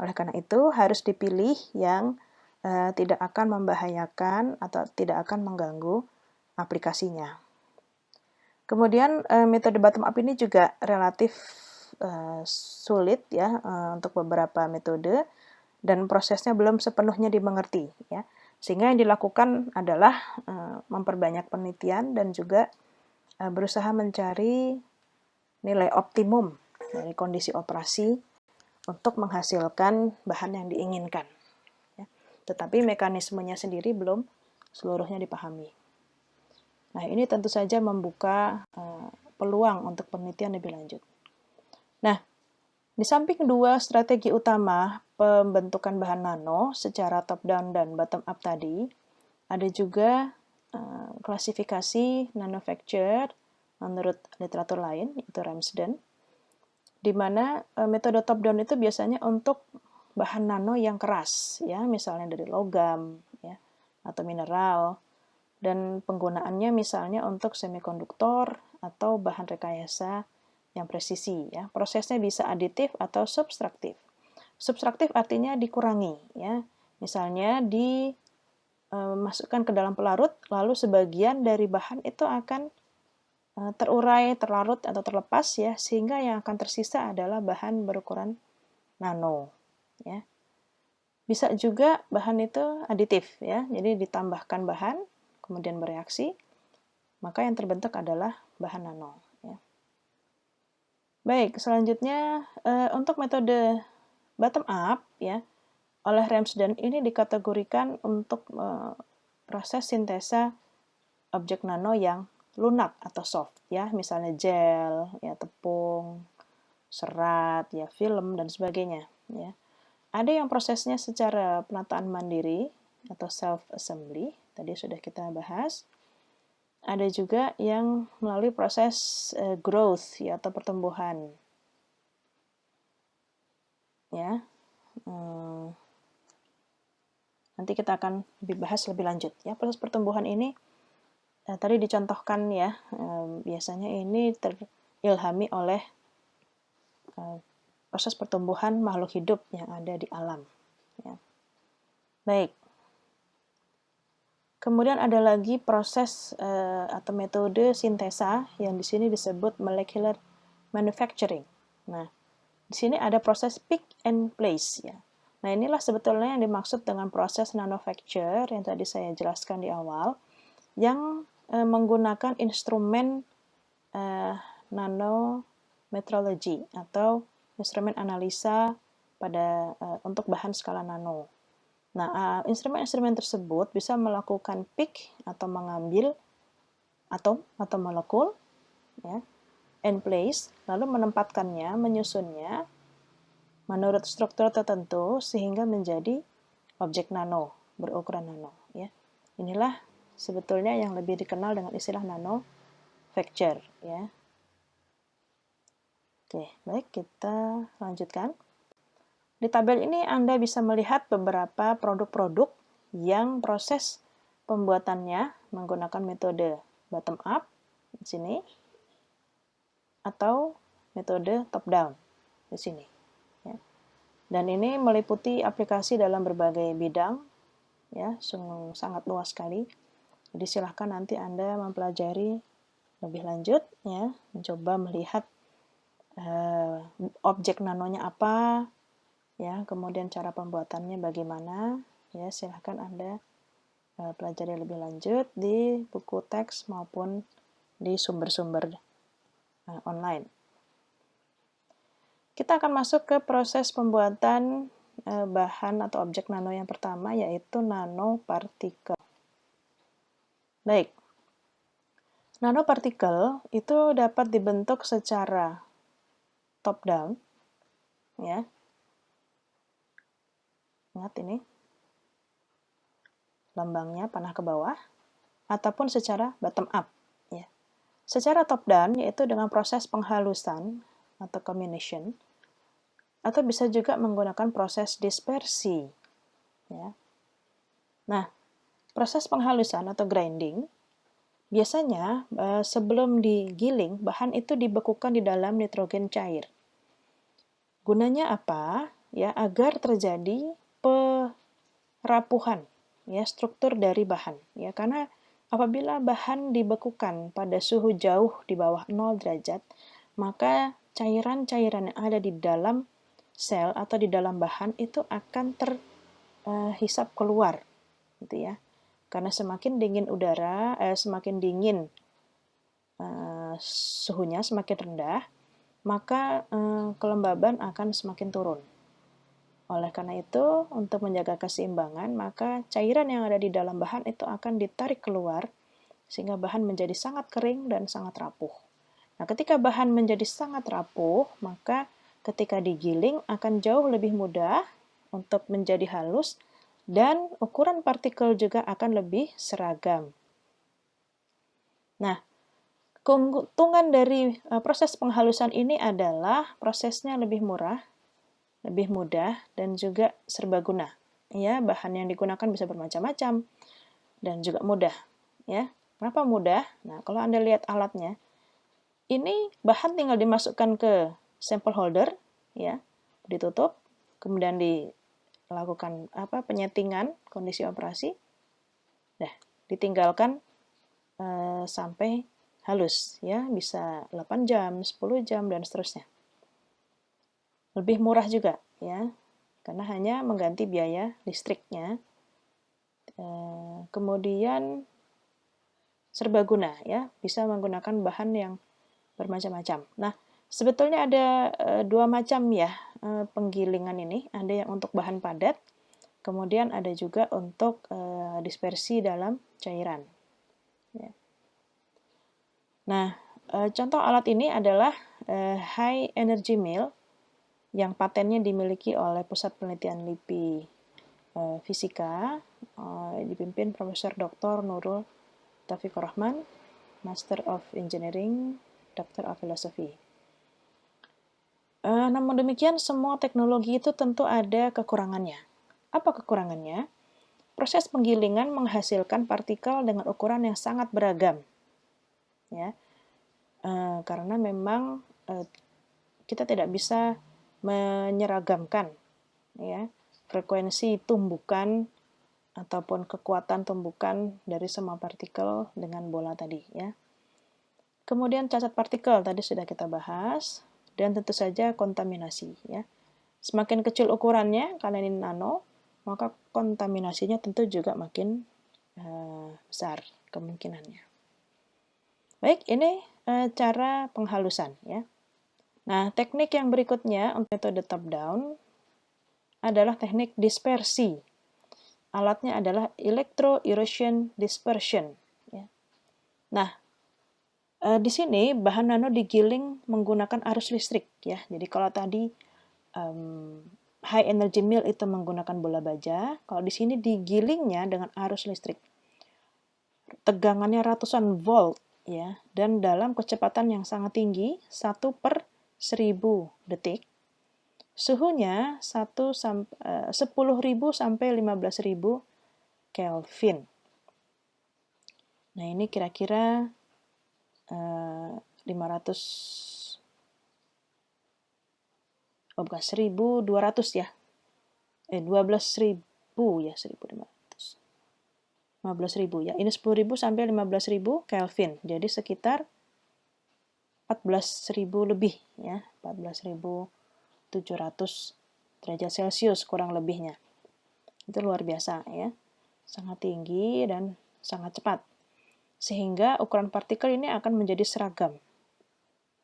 Oleh karena itu harus dipilih yang tidak akan membahayakan atau tidak akan mengganggu aplikasinya. Kemudian metode bottom up ini juga relatif sulit, ya, untuk beberapa metode, dan prosesnya belum sepenuhnya dimengerti, ya. Sehingga yang dilakukan adalah memperbanyak penelitian dan juga berusaha mencari nilai optimum dari kondisi operasi untuk menghasilkan bahan yang diinginkan, ya. Tetapi mekanismenya sendiri belum seluruhnya dipahami. Nah, ini tentu saja membuka peluang untuk penelitian lebih lanjut. Nah, di samping dua strategi utama pembentukan bahan nano secara top down dan bottom up tadi, ada juga klasifikasi manufacture menurut literatur lain, yaitu Ramsden, di mana metode top down itu biasanya untuk bahan nano yang keras, ya, misalnya dari logam, ya, atau mineral, dan penggunaannya misalnya untuk semikonduktor atau bahan rekayasa yang presisi, ya. Prosesnya bisa aditif atau subtraktif. Subtraktif artinya dikurangi, ya. Misalnya dimasukkan ke dalam pelarut, lalu sebagian dari bahan itu akan terurai, terlarut atau terlepas, ya, sehingga yang akan tersisa adalah bahan berukuran nano, ya. Bisa juga bahan itu aditif, ya. Jadi ditambahkan bahan kemudian bereaksi, maka yang terbentuk adalah bahan nano, ya. Baik, selanjutnya untuk metode bottom up, ya, oleh Ramsden ini dikategorikan untuk proses sintesa objek nano yang lunak atau soft, ya, misalnya gel, ya, tepung, serat, ya, film dan sebagainya, ya. Ada yang prosesnya secara penataan mandiri atau self assembly, tadi sudah kita bahas. Ada juga yang melalui proses growth, ya, atau pertumbuhan, ya. Nanti kita akan bahas lebih lanjut, ya. Proses pertumbuhan ini tadi dicontohkan, ya, biasanya ini terilhami oleh proses pertumbuhan makhluk hidup yang ada di alam, ya. Baik. Kemudian ada lagi proses atau metode sintesa yang di sini disebut molecular manufacturing. Nah, di sini ada proses pick and place, ya. Nah, inilah sebetulnya yang dimaksud dengan proses manufacture yang tadi saya jelaskan di awal, yang menggunakan instrumen nanometrology atau instrumen analisa untuk bahan skala nano. Nah, instrumen-instrumen tersebut bisa melakukan pick atau mengambil atom atau molekul, ya, and place, lalu menempatkannya, menyusunnya menurut struktur tertentu sehingga menjadi objek nano berukuran nano, ya. Inilah sebetulnya yang lebih dikenal dengan istilah manufacture, ya. Oke, baik, kita lanjutkan. Di tabel ini Anda bisa melihat beberapa produk-produk yang proses pembuatannya menggunakan metode bottom up di sini atau metode top down di sini, ya. Dan ini meliputi aplikasi dalam berbagai bidang, ya, sangat luas sekali. Jadi silahkan nanti Anda mempelajari lebih lanjut, ya, mencoba melihat objek nanonya apa, ya, kemudian cara pembuatannya bagaimana, ya, silahkan Anda pelajari lebih lanjut di buku teks maupun di sumber-sumber online. Kita akan masuk ke proses pembuatan bahan atau objek nano yang pertama, yaitu nanopartikel. Baik, nanopartikel itu dapat dibentuk secara top down, ya. Ingat ini lambangnya panah ke bawah, ataupun secara bottom up, ya. Secara top down yaitu dengan proses penghalusan atau combination, atau bisa juga menggunakan proses dispersi, ya. Nah, proses penghalusan atau grinding biasanya sebelum digiling bahan itu dibekukan di dalam nitrogen cair. Gunanya apa? Ya, agar terjadi perapuhan, ya, struktur dari bahan, ya, karena apabila bahan dibekukan pada suhu jauh di bawah 0 derajat, maka cairan-cairan yang ada di dalam sel atau di dalam bahan itu akan terhisap keluar, gitu ya. Karena semakin dingin semakin dingin suhunya semakin rendah, maka kelembaban akan semakin turun. Oleh karena itu, untuk menjaga keseimbangan, maka cairan yang ada di dalam bahan itu akan ditarik keluar, sehingga bahan menjadi sangat kering dan sangat rapuh. Nah, ketika bahan menjadi sangat rapuh, maka ketika digiling akan jauh lebih mudah untuk menjadi halus, dan ukuran partikel juga akan lebih seragam. Nah, keuntungan dari proses penghalusan ini adalah prosesnya lebih murah, lebih mudah, dan juga serbaguna. Ya, bahan yang digunakan bisa bermacam-macam dan juga mudah. Ya, kenapa mudah? Nah, kalau Anda lihat alatnya, ini bahan tinggal dimasukkan ke sampel holder, ya, ditutup, kemudian dilakukan penyetingan kondisi operasi, ditinggalkan sampai halus, ya, bisa 8 jam, 10 jam, dan seterusnya. Lebih murah juga, ya, karena hanya mengganti biaya listriknya. Kemudian serbaguna, ya, bisa menggunakan bahan yang bermacam-macam. Nah, sebetulnya ada dua macam, ya, penggilingan ini. Ada yang untuk bahan padat, kemudian ada juga untuk dispersi dalam cairan. Ya. Nah, contoh alat ini adalah High Energy Mill yang patennya dimiliki oleh Pusat Penelitian LIPI Fisika, dipimpin Profesor Dr. Nurul Taufikur Rahman, Master of Engineering, Doctor of Philosophy. Namun demikian, semua teknologi itu tentu ada kekurangannya. Apa kekurangannya? Proses penggilingan menghasilkan partikel dengan ukuran yang sangat beragam, ya, karena memang kita tidak bisa menyeragamkan, ya, frekuensi tumbukan ataupun kekuatan tumbukan dari semua partikel dengan bola tadi, ya. Kemudian cacat partikel tadi sudah kita bahas, dan tentu saja kontaminasi, ya. Semakin kecil ukurannya, karena ini nano, maka kontaminasinya tentu juga makin besar kemungkinannya. Baik, ini cara penghalusan, ya. Nah, teknik yang berikutnya untuk metode top down adalah teknik dispersi. Alatnya adalah electro-erosion dispersion, ya. Nah, di sini bahan nano digiling menggunakan arus listrik, ya. Jadi kalau tadi high energy mill itu menggunakan bola baja, kalau di sini digilingnya dengan arus listrik. Tegangannya ratusan volt, ya, dan dalam kecepatan yang sangat tinggi, 1/1000 detik. Suhunya 10.000 sampai 15.000 Kelvin. Nah, ini kira-kira 1.200 ya. 12.000 ya, 1.500. 15.000 ya. Ini 10.000 sampai 15.000 Kelvin. Jadi sekitar 14.000 lebih, ya. 14.700 derajat Celcius kurang lebihnya. Itu luar biasa, ya. Sangat tinggi dan sangat cepat. Sehingga ukuran partikel ini akan menjadi seragam,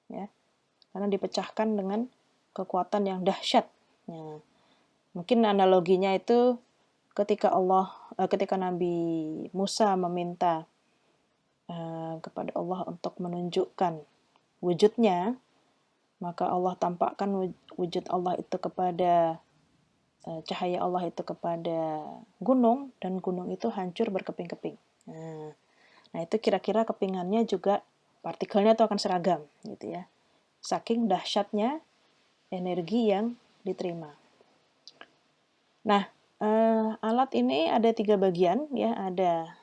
ya, karena dipecahkan dengan kekuatan yang dahsyat. Ya. Mungkin analoginya itu ketika Nabi Musa meminta kepada Allah untuk menunjukkan wujudnya, maka Allah tampakkan wujud Allah itu kepada cahaya Allah itu kepada gunung, dan gunung itu hancur berkeping-keping. Nah, itu kira-kira kepingannya juga partikelnya itu akan seragam, gitu ya. Saking dahsyatnya energi yang diterima. Nah, alat ini ada 3 bagian, ya. Ada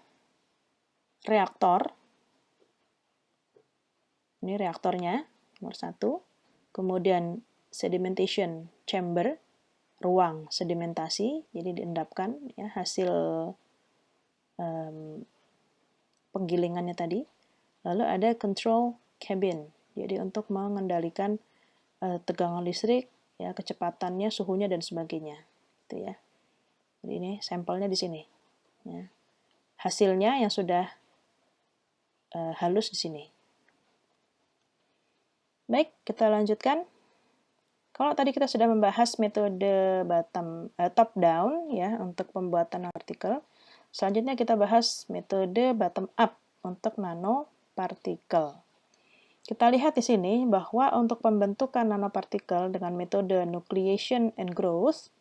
reaktor. Ini reaktornya, nomor 1. Kemudian sedimentation chamber, ruang sedimentasi, jadi diendapkan ya hasil penggilingannya tadi. Lalu ada control cabin, jadi untuk mengendalikan tegangan listrik, ya kecepatannya, suhunya dan sebagainya, gitu ya. Jadi ini sampelnya di sini. Ya. Hasilnya yang sudah halus di sini. Baik, kita lanjutkan. Kalau tadi kita sudah membahas metode top down ya untuk pembuatan nanopartikel, selanjutnya kita bahas metode bottom up untuk nanopartikel. Kita lihat di sini bahwa untuk pembentukan nanopartikel dengan metode nucleation and growth,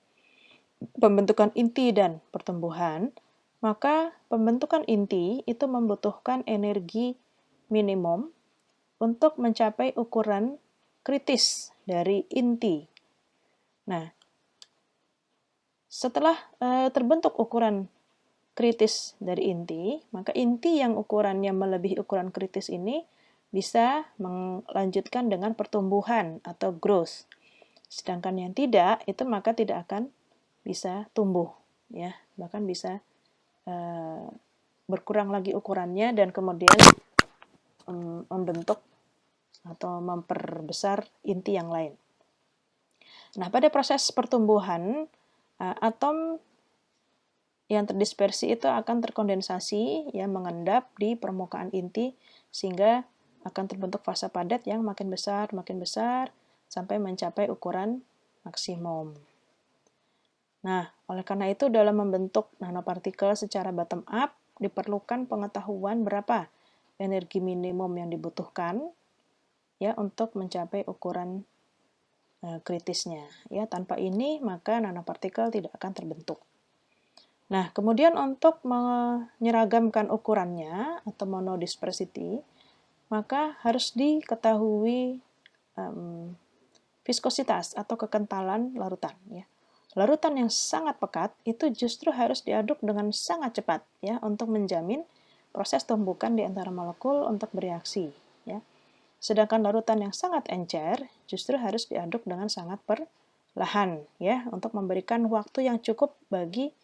pembentukan inti dan pertumbuhan, maka pembentukan inti itu membutuhkan energi minimum untuk mencapai ukuran kritis dari inti. Nah, setelah terbentuk ukuran kritis dari inti, maka inti yang ukurannya melebihi ukuran kritis ini bisa melanjutkan dengan pertumbuhan atau growth. Sedangkan yang tidak, itu maka tidak akan bisa tumbuh, ya, bahkan bisa berkurang lagi ukurannya dan kemudian membentuk atau memperbesar inti yang lain. Nah, pada proses pertumbuhan, atom yang terdispersi itu akan terkondensasi, ya, mengendap di permukaan inti, sehingga akan terbentuk fasa padat yang makin besar, sampai mencapai ukuran maksimum. Nah, oleh karena itu dalam membentuk nanopartikel secara bottom up, diperlukan pengetahuan berapa energi minimum yang dibutuhkan, ya, untuk mencapai ukuran kritisnya. Ya, tanpa ini maka nanopartikel tidak akan terbentuk. Nah, kemudian untuk menyeragamkan ukurannya atau monodispersity, maka harus diketahui viskositas atau kekentalan larutan. Ya. Larutan yang sangat pekat itu justru harus diaduk dengan sangat cepat, ya, untuk menjamin proses tumbukan di antara molekul untuk bereaksi. Ya. Sedangkan larutan yang sangat encer justru harus diaduk dengan sangat perlahan, ya, untuk memberikan waktu yang cukup bagi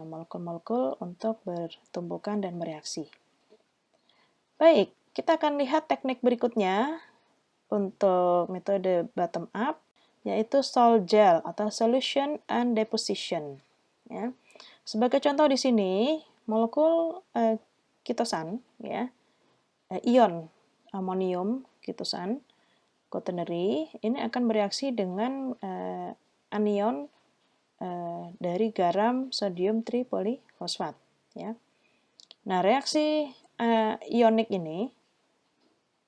molekul-molekul untuk bertumbukan dan bereaksi. Baik, kita akan lihat teknik berikutnya untuk metode bottom up, yaitu sol gel atau solution and deposition. Ya. Sebagai contoh di sini, molekul kitosan, ya, ion amonium kitosan quaternary ini akan bereaksi dengan anion dari garam sodium tripolifosfat. Ya. Nah, reaksi ionik ini,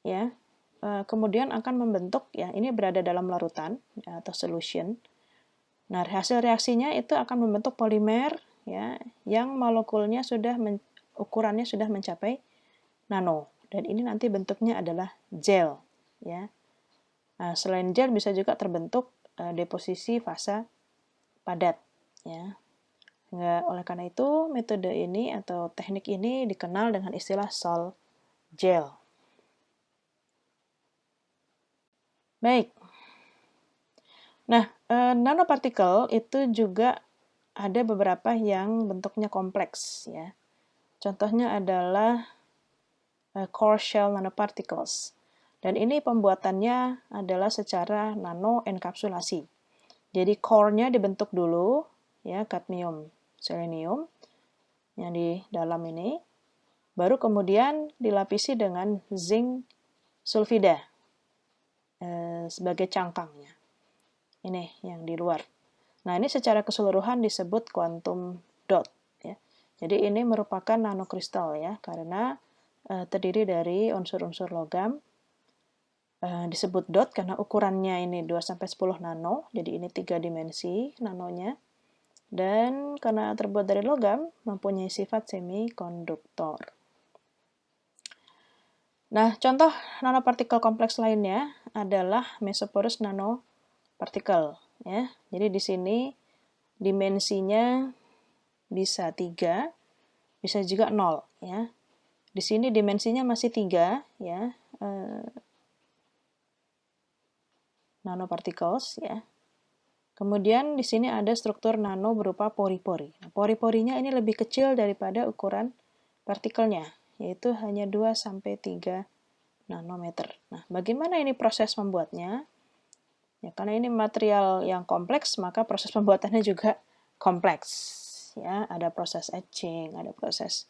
ya, kemudian akan membentuk, ya, ini berada dalam larutan, ya, atau solution. Nah, hasil reaksinya itu akan membentuk polimer, ya, yang molekulnya ukurannya sudah mencapai nano. Dan ini nanti bentuknya adalah gel, ya. Nah, selain gel bisa juga terbentuk deposisi fasa padat, ya. Oleh karena itu metode ini atau teknik ini dikenal dengan istilah sol gel. Baik. Nah, nanopartikel itu juga ada beberapa yang bentuknya kompleks, ya. Contohnya adalah core shell nanoparticles. Dan ini pembuatannya adalah secara nanoenkapsulasi. Jadi core-nya dibentuk dulu, ya, kadmium, selenium yang di dalam ini, baru kemudian dilapisi dengan zinc sulfida sebagai cangkangnya. Ini yang di luar. Nah, ini secara keseluruhan disebut quantum dot. Ya. Jadi ini merupakan nanokristal, ya, karena terdiri dari unsur-unsur logam disebut dot karena ukurannya ini 2-10 nano, jadi ini 3 dimensi nanonya. Dan karena terbuat dari logam, mempunyai sifat semikonduktor. Nah, contoh nanopartikel kompleks lainnya adalah mesoporous nanopartikel. Ya. Jadi di sini dimensinya bisa 3, bisa juga 0. Ya. Di sini dimensinya masih 3, ya, nanoparticles, ya. Kemudian di sini ada struktur nano berupa pori-pori. Nah, pori-porinya ini lebih kecil daripada ukuran partikelnya, yaitu hanya 2-3 nanometer. Nah, bagaimana ini proses membuatnya? Ya, karena ini material yang kompleks, maka proses pembuatannya juga kompleks. Ya, ada proses etching, ada proses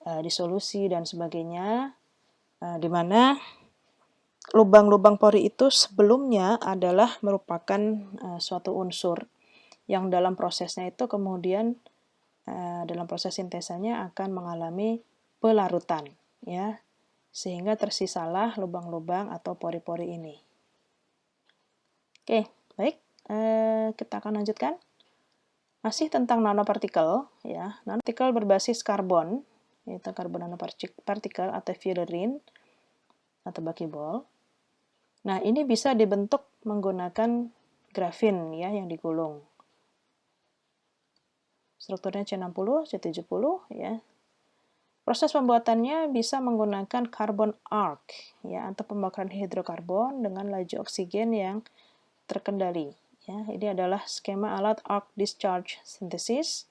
disolusi dan sebagainya, di mana lubang-lubang pori itu sebelumnya adalah merupakan suatu unsur yang dalam prosesnya itu kemudian dalam proses sintesanya akan mengalami pelarutan, ya, sehingga tersisalah lubang-lubang atau pori-pori ini. Oke, baik, kita akan lanjutkan. Masih tentang nanopartikel, ya, nanopartikel berbasis karbon, yaitu karbon nanopartikel atau fullerene atau buckyball. Nah, ini bisa dibentuk menggunakan grafin, ya, yang digulung. Strukturnya C60, C70, ya. Proses pembuatannya bisa menggunakan carbon arc, ya, atau pembakaran hidrokarbon dengan laju oksigen yang terkendali. Ya, ini adalah skema alat arc discharge synthesis.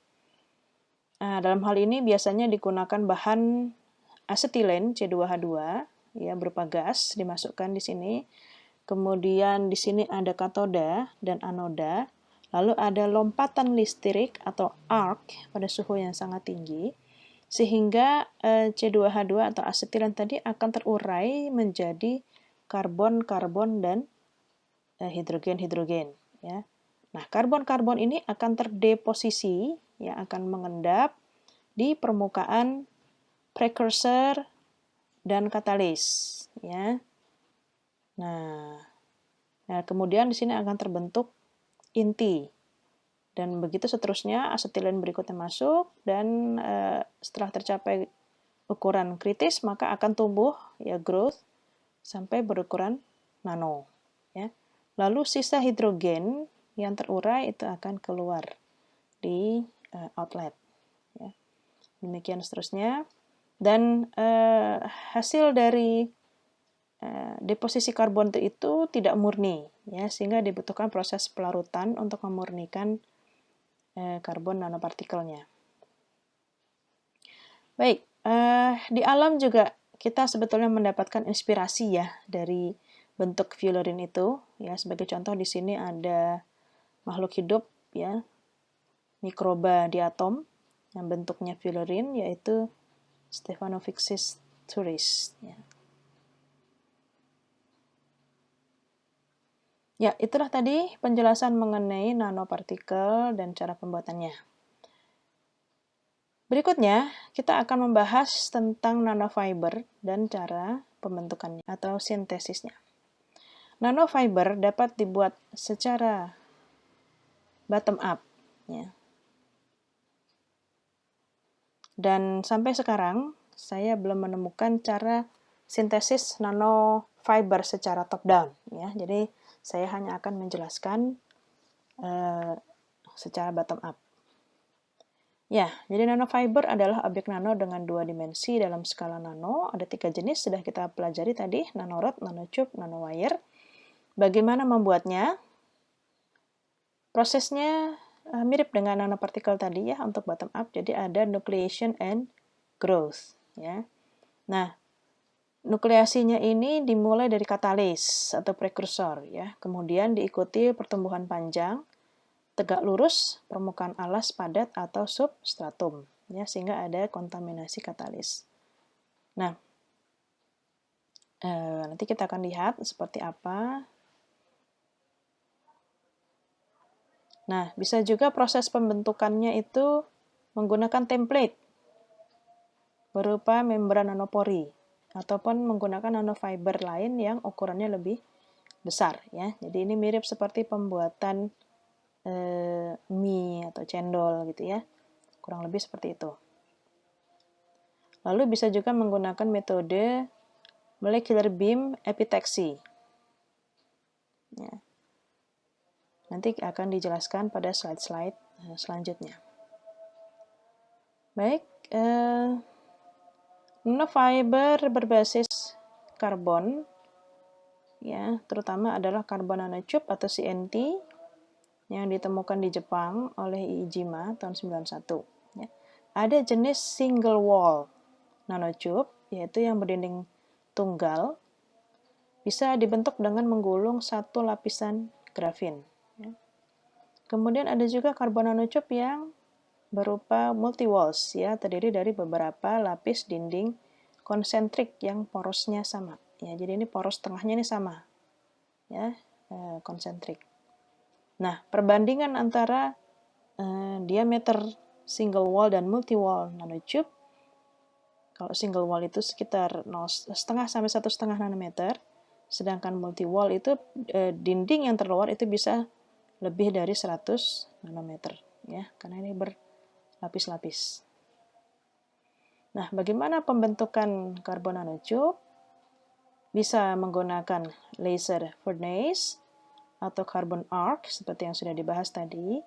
Dalam hal ini biasanya digunakan bahan asetilen C2H2, ya, berupa gas dimasukkan di sini. Kemudian di sini ada katoda dan anoda, lalu ada lompatan listrik atau arc pada suhu yang sangat tinggi, sehingga C2H2 atau asetilen tadi akan terurai menjadi karbon-karbon dan hidrogen-hidrogen. Ya. Nah, karbon-karbon ini akan terdeposisi, ya, akan mengendap di permukaan precursor dan katalis. Ya. Nah, kemudian di sini akan terbentuk inti. Dan begitu seterusnya, asetilen berikutnya masuk, dan setelah tercapai ukuran kritis, maka akan tumbuh, ya, growth, sampai berukuran nano. Ya. Lalu sisa hidrogen yang terurai itu akan keluar di outlet. Ya. Demikian seterusnya. Dan hasil dari deposisi karbon itu tidak murni, ya, sehingga dibutuhkan proses pelarutan untuk memurnikan karbon nanopartikelnya. Baik, di alam juga kita sebetulnya mendapatkan inspirasi, ya, dari bentuk fullerene itu. Ya, sebagai contoh di sini ada makhluk hidup, ya, mikroba di atom yang bentuknya fullerene, yaitu Stephanophysis thuris. Ya. Ya, itulah tadi penjelasan mengenai nanopartikel dan cara pembuatannya. Berikutnya, kita akan membahas tentang nanofiber dan cara pembentukannya atau sintesisnya. Nanofiber dapat dibuat secara bottom up, ya. Dan sampai sekarang, saya belum menemukan cara sintesis nanofiber secara top down, ya. Jadi, saya hanya akan menjelaskan secara bottom up. Ya, jadi nanofiber adalah objek nano dengan 2 dimensi dalam skala nano. Ada 3 jenis, sudah kita pelajari tadi, nanorod, nanotube, nanowire. Bagaimana membuatnya? Prosesnya mirip dengan nanopartikel tadi, ya, untuk bottom up. Jadi ada nucleation and growth. Ya. Nah, nukleasinya ini dimulai dari katalis atau prekursor, ya. Kemudian diikuti pertumbuhan panjang, tegak lurus, permukaan alas padat atau substratum, ya, sehingga ada kontaminasi katalis. Nah, nanti kita akan lihat seperti apa. Nah, bisa juga proses pembentukannya itu menggunakan template berupa membran nanopori ataupun menggunakan nanofiber lain yang ukurannya lebih besar ya. Jadi ini mirip seperti pembuatan mie atau cendol gitu ya. Kurang lebih seperti itu. Lalu bisa juga menggunakan metode molecular beam epitaxy. Ya. Nanti akan dijelaskan pada slide-slide selanjutnya. Baik, nanofiber berbasis karbon, ya, terutama adalah karbon nanotube atau CNT yang ditemukan di Jepang oleh Iijima tahun 91. Ya. Ada jenis single wall nanotube, yaitu yang berdinding tunggal, bisa dibentuk dengan menggulung satu lapisan grafin. Ya. Kemudian ada juga karbon nanotube yang berupa multi-walls, ya, terdiri dari beberapa lapis dinding konsentrik yang porosnya sama. Ya, jadi ini poros tengahnya ini sama, ya, konsentrik. Nah, perbandingan antara diameter single wall dan multi wall nanotube, kalau single wall itu sekitar 0,5 sampai 1,5 nanometer, sedangkan multi wall itu dinding yang terluar itu bisa lebih dari 100 nanometer, ya, karena ini berlapis-lapis. Nah, bagaimana pembentukan karbon nanotube? Bisa menggunakan laser furnace atau carbon arc seperti yang sudah dibahas tadi,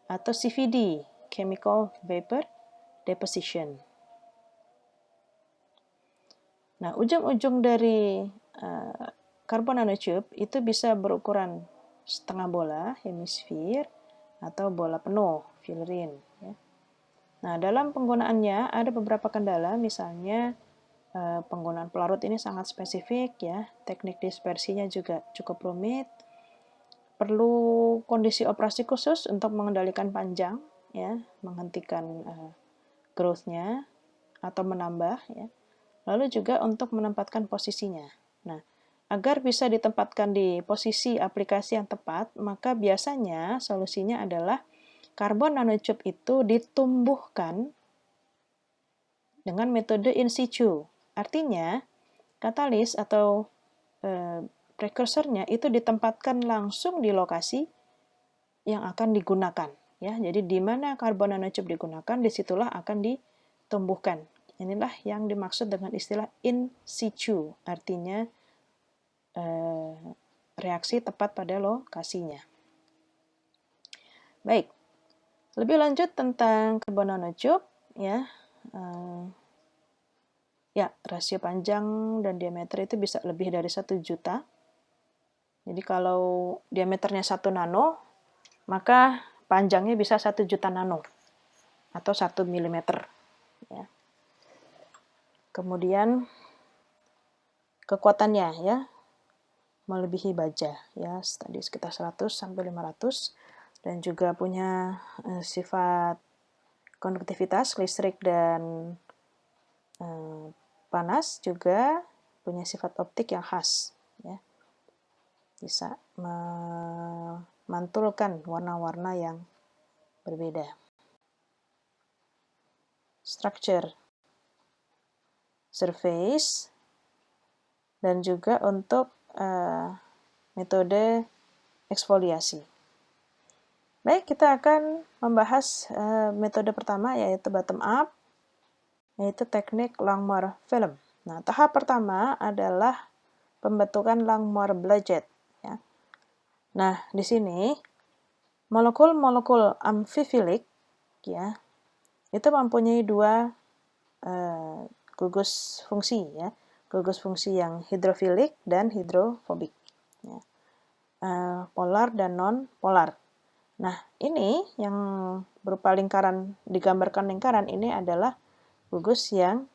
atau CVD, chemical vapor deposition. Nah, ujung-ujung dari karbon nanotube itu bisa berukuran setengah bola, hemisfer, atau bola penuh, filirin. Ya. Nah, dalam penggunaannya ada beberapa kendala, misalnya penggunaan pelarut ini sangat spesifik, ya, teknik dispersinya juga cukup rumit, perlu kondisi operasi khusus untuk mengendalikan panjang, ya, menghentikan growth-nya atau menambah, ya. Lalu juga untuk menempatkan posisinya. Nah, agar bisa ditempatkan di posisi aplikasi yang tepat, maka biasanya solusinya adalah karbon nanotube itu ditumbuhkan dengan metode in situ. Artinya, katalis atau prekursornya itu ditempatkan langsung di lokasi yang akan digunakan. Ya, jadi di mana karbon nanotube digunakan, disitulah akan ditumbuhkan. Inilah yang dimaksud dengan istilah in situ, artinya reaksi tepat pada lokasinya. Baik, lebih lanjut tentang karbon nanotube, ya. Ya, rasio panjang dan diameter itu bisa lebih dari 1 juta. Jadi kalau diameternya 1 nano, maka panjangnya bisa 1 juta nano atau 1 milimeter. Ya. Kemudian kekuatannya, ya, melebihi baja, ya, tadi sekitar 100 sampai 500, dan juga punya sifat konduktivitas listrik dan panas, juga punya sifat optik yang khas, ya. Bisa memantulkan warna-warna yang berbeda. Structure, surface, dan juga untuk metode eksfoliasi. Baik, kita akan membahas metode pertama, yaitu bottom up, yaitu teknik Langmuir film. Nah, tahap pertama adalah pembentukan Langmuir bludget. Ya. Nah, di sini molekul-molekul amfifilik, ya, itu mempunyai dua gugus fungsi, ya, gugus fungsi yang hidrofilik dan hidrofobik, ya. Polar dan non-polar. Nah, ini yang berupa lingkaran, digambarkan lingkaran ini adalah gugus yang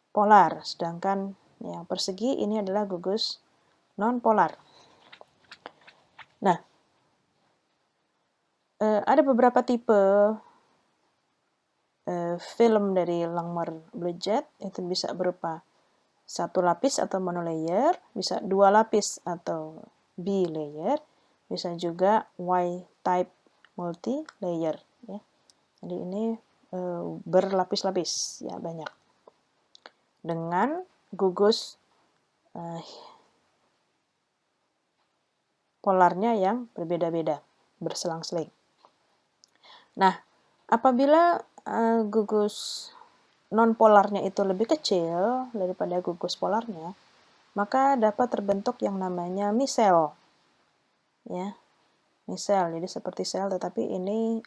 polar, sedangkan yang persegi ini adalah gugus non-polar. Nah, ada beberapa tipe film dari Langmuir bludget, itu bisa berupa satu lapis atau monolayer, bisa dua lapis atau bilayer, bisa juga Y-type multi-layer. Ya. Jadi ini berlapis-lapis, ya, banyak. Dengan gugus polarnya yang berbeda-beda, berselang-seling. Nah, apabila gugus non-polarnya itu lebih kecil daripada gugus polarnya, maka dapat terbentuk yang namanya misel. Ya, misel, jadi seperti sel, tetapi ini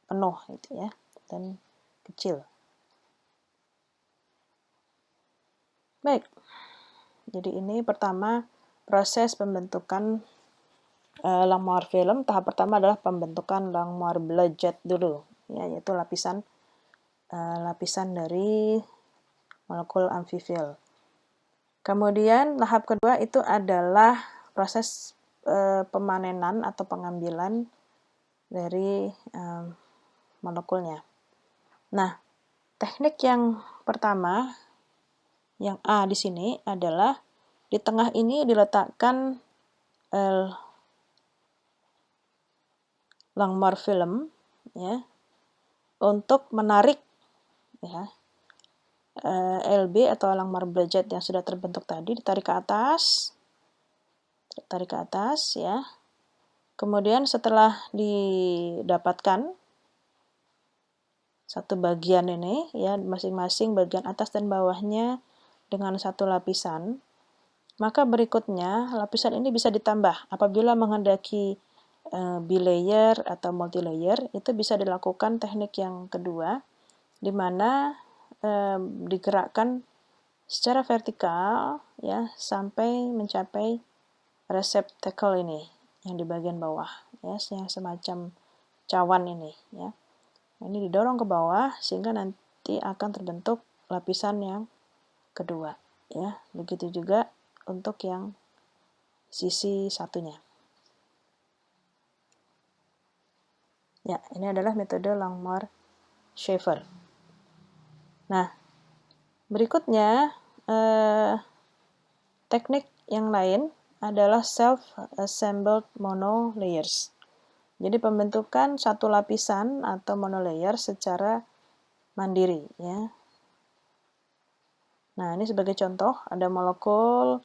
penuh gitu ya, dan kecil. Baik, jadi ini pertama proses pembentukan langmar film. Tahap pertama adalah pembentukan langmar blejet dulu, ya, yaitu lapisan dari molekul amfifil. Kemudian tahap kedua itu adalah proses pemanenan atau pengambilan dari molekulnya. Nah, teknik yang pertama, yang A di sini adalah di tengah ini diletakkan langmar film, ya, untuk menarik, ya, LB atau langmar blejet yang sudah terbentuk tadi ditarik ke atas, ya. Kemudian setelah didapatkan satu bagian ini, ya, masing-masing bagian atas dan bawahnya dengan satu lapisan, maka berikutnya lapisan ini bisa ditambah apabila menghendaki bilayer atau multilayer. Itu bisa dilakukan teknik yang kedua, di mana digerakkan secara vertikal, ya, sampai mencapai reseptakel ini yang di bagian bawah, ya, yang semacam cawan ini, ya. Ini didorong ke bawah sehingga nanti akan terbentuk lapisan yang kedua, ya. Begitu juga untuk yang sisi satunya. Ya, ini adalah metode Langmuir-Schaefer. Nah, berikutnya teknik yang lain adalah self-assembled monolayers. Jadi pembentukan satu lapisan atau monolayer secara mandiri, ya. Nah, ini sebagai contoh ada molekul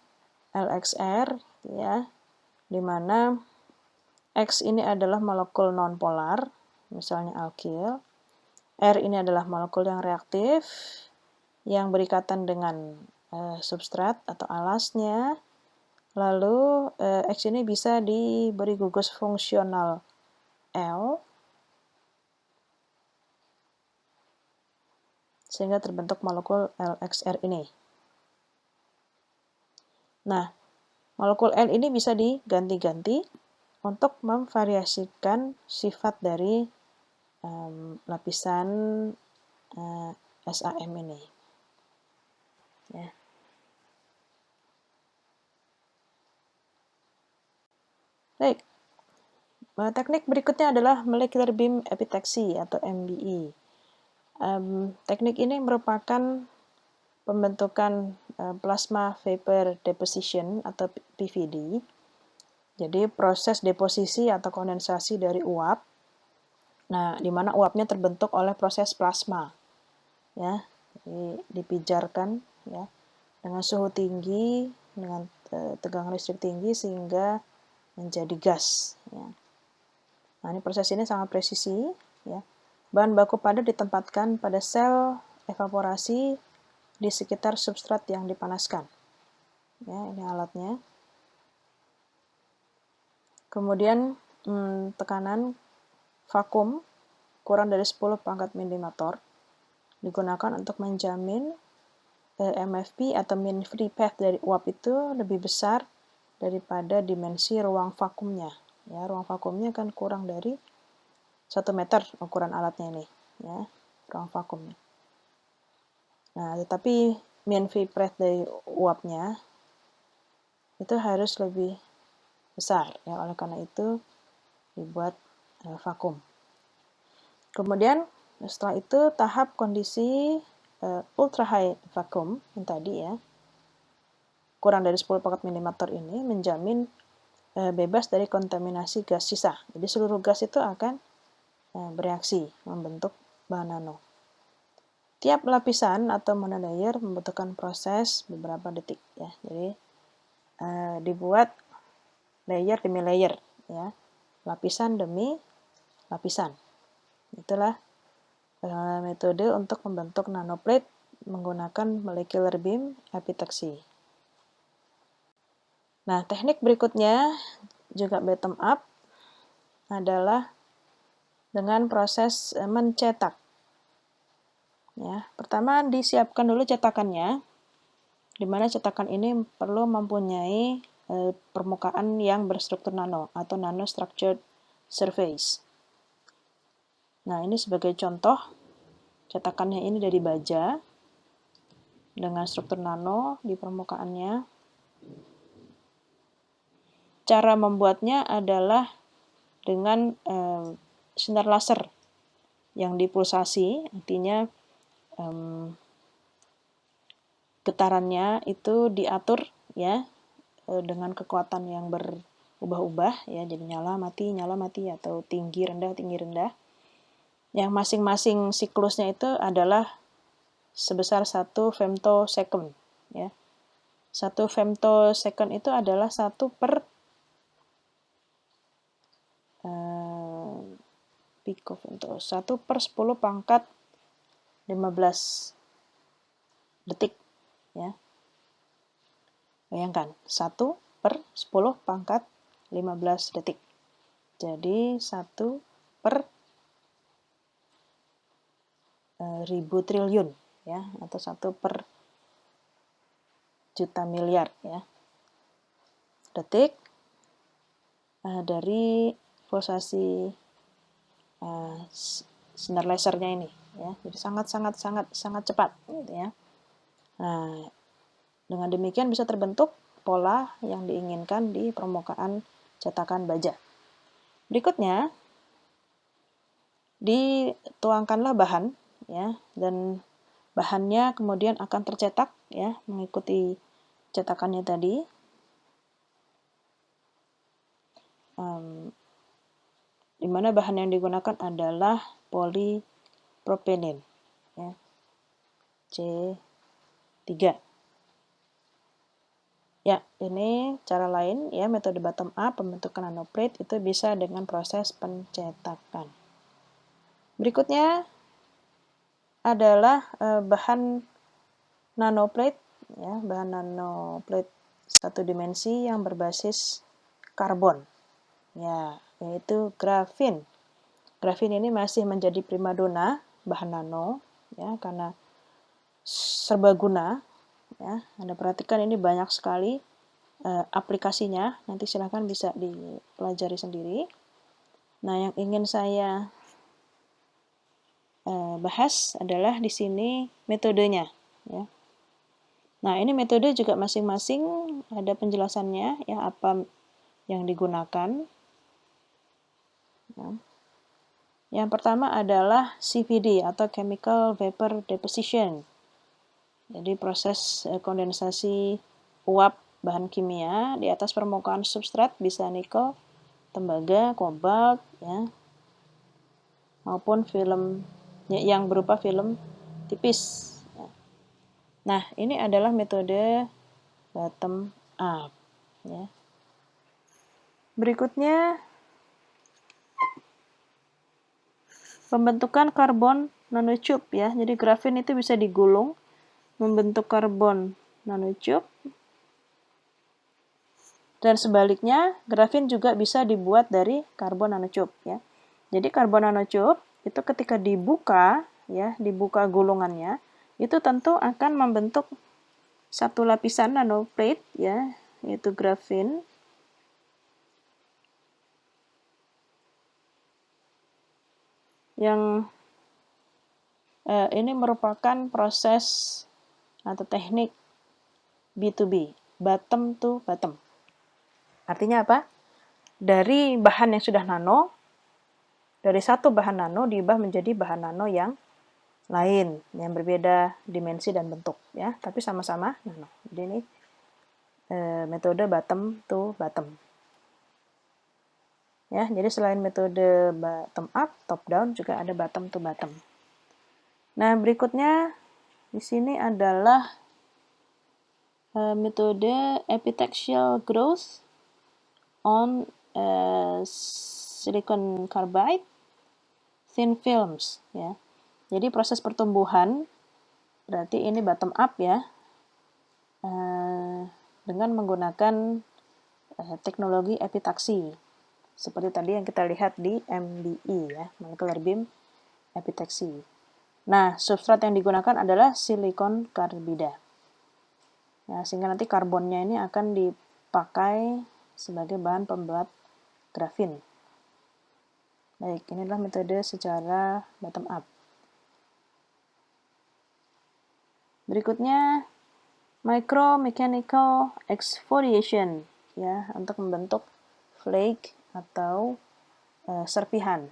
LXR, ya, di mana X ini adalah molekul nonpolar, misalnya alkil. R ini adalah molekul yang reaktif, yang berikatan dengan substrat atau alasnya. Lalu X ini bisa diberi gugus fungsional L, sehingga terbentuk molekul LXR ini. Nah, molekul L ini bisa diganti-ganti untuk memvariasikan sifat dari lapisan SAM ini. Ya. Baik. Teknik berikutnya adalah molecular beam epitaxy atau MBE. Teknik ini merupakan pembentukan plasma vapor deposition atau PVD. Jadi proses deposisi atau kondensasi dari uap. Nah, di mana uapnya terbentuk oleh proses plasma, ya, dipijarkan, ya, dengan suhu tinggi, dengan tegangan listrik tinggi sehingga menjadi gas, ya. Nah, ini proses ini sangat presisi, ya. Bahan baku padat ditempatkan pada sel evaporasi di sekitar substrat yang dipanaskan. Ya, ini alatnya. Kemudian tekanan vakum kurang dari 10 pangkat milimeter digunakan untuk menjamin MFP atau mean free path dari uap itu lebih besar daripada dimensi ruang vakumnya. Ya, ruang vakumnya kan kurang dari 1 meter ukuran alatnya ini, ya, ruang vakumnya. Nah, tetapi mean free path dari uapnya itu harus lebih besar, ya, oleh karena itu dibuat vakum. Kemudian setelah itu tahap kondisi ultra high vacuum yang tadi, ya, kurang dari 10 pangkat milimeter ini menjamin bebas dari kontaminasi gas sisa. Jadi seluruh gas itu akan bereaksi membentuk bahan nano. Tiap lapisan atau monolayer membutuhkan proses beberapa detik ya. Jadi dibuat layer demi layer ya, lapisan demi lapisan. Itulah metode untuk membentuk nanoplate menggunakan molecular beam epitaxy. Nah, teknik berikutnya juga bottom up adalah dengan proses mencetak. Ya, pertama disiapkan dulu cetakannya, di mana cetakan ini perlu mempunyai permukaan yang berstruktur nano atau nanostructured surface. Nah, ini sebagai contoh, cetakannya ini dari baja dengan struktur nano di permukaannya. Cara membuatnya adalah dengan sinar laser yang dipulsasi, artinya getarannya itu diatur ya dengan kekuatan yang berubah-ubah ya, jadi nyala mati atau tinggi rendah. Yang masing-masing siklusnya itu adalah sebesar 1 femtosecond ya. 1 femtosecond itu adalah 1 per picofemto, 1 per 10 pangkat 15 detik ya. Bayangkan, 1 per 10 pangkat 15 detik. Jadi 1 per 1000 triliun ya, atau 1 per juta miliar ya detik dari pulsasi sinar lasernya ini ya. Jadi sangat cepat gitu ya. Nah, dengan demikian bisa terbentuk pola yang diinginkan di permukaan cetakan baja. Berikutnya dituangkanlah bahan ya, dan bahannya kemudian akan tercetak ya mengikuti cetakannya tadi. Di mana bahan yang digunakan adalah polipropilin ya, C3. Ya, ini cara lain ya, metode bottom up pembentukan nanoplate itu bisa dengan proses pencetakan. Berikutnya adalah bahan nanoplate ya, bahan nanoplate satu dimensi yang berbasis karbon ya, yaitu grafin. Grafin ini masih menjadi primadona bahan nano ya, karena serbaguna ya. Anda perhatikan ini banyak sekali aplikasinya, nanti silahkan bisa dipelajari sendiri. Nah, yang ingin saya bahas adalah di sini metodenya ya. Nah, ini metode juga masing-masing ada penjelasannya ya, apa yang digunakan. Nah, yang pertama adalah CVD atau Chemical Vapor Deposition. Jadi proses kondensasi uap bahan kimia di atas permukaan substrat, bisa nikel, tembaga, kobalt ya, maupun film yang berupa film tipis. Nah, ini adalah metode bottom up ya. Berikutnya pembentukan karbon nanotube ya. Jadi grafin itu bisa digulung membentuk karbon nanotube. Dan sebaliknya, grafin juga bisa dibuat dari karbon nanotube ya. Jadi karbon nanotube itu ketika dibuka ya, dibuka gulungannya, itu tentu akan membentuk satu lapisan nanoplate ya, yaitu grafin. Yang ini merupakan proses atau teknik B2B, bottom to bottom. Artinya apa? Dari bahan yang sudah nano, dari satu bahan nano diubah menjadi bahan nano yang lain, yang berbeda dimensi dan bentuk ya, tapi sama-sama nano. Jadi ini metode bottom to bottom. Ya, jadi selain metode bottom up, top down juga ada bottom to bottom. Nah, berikutnya di sini adalah metode epitaxial growth on silicon carbide thin films, ya. Jadi proses pertumbuhan berarti ini bottom up, ya, dengan menggunakan teknologi epitaksi seperti tadi yang kita lihat di MBE, ya, molecular beam epitaksi. Nah, substrat yang digunakan adalah silikon karbida. Ya, sehingga nanti karbonnya ini akan dipakai sebagai bahan pembuat grafin. Baik, inilah metode secara bottom up. Berikutnya micromechanical exfoliation, ya, untuk membentuk flake atau serpihan.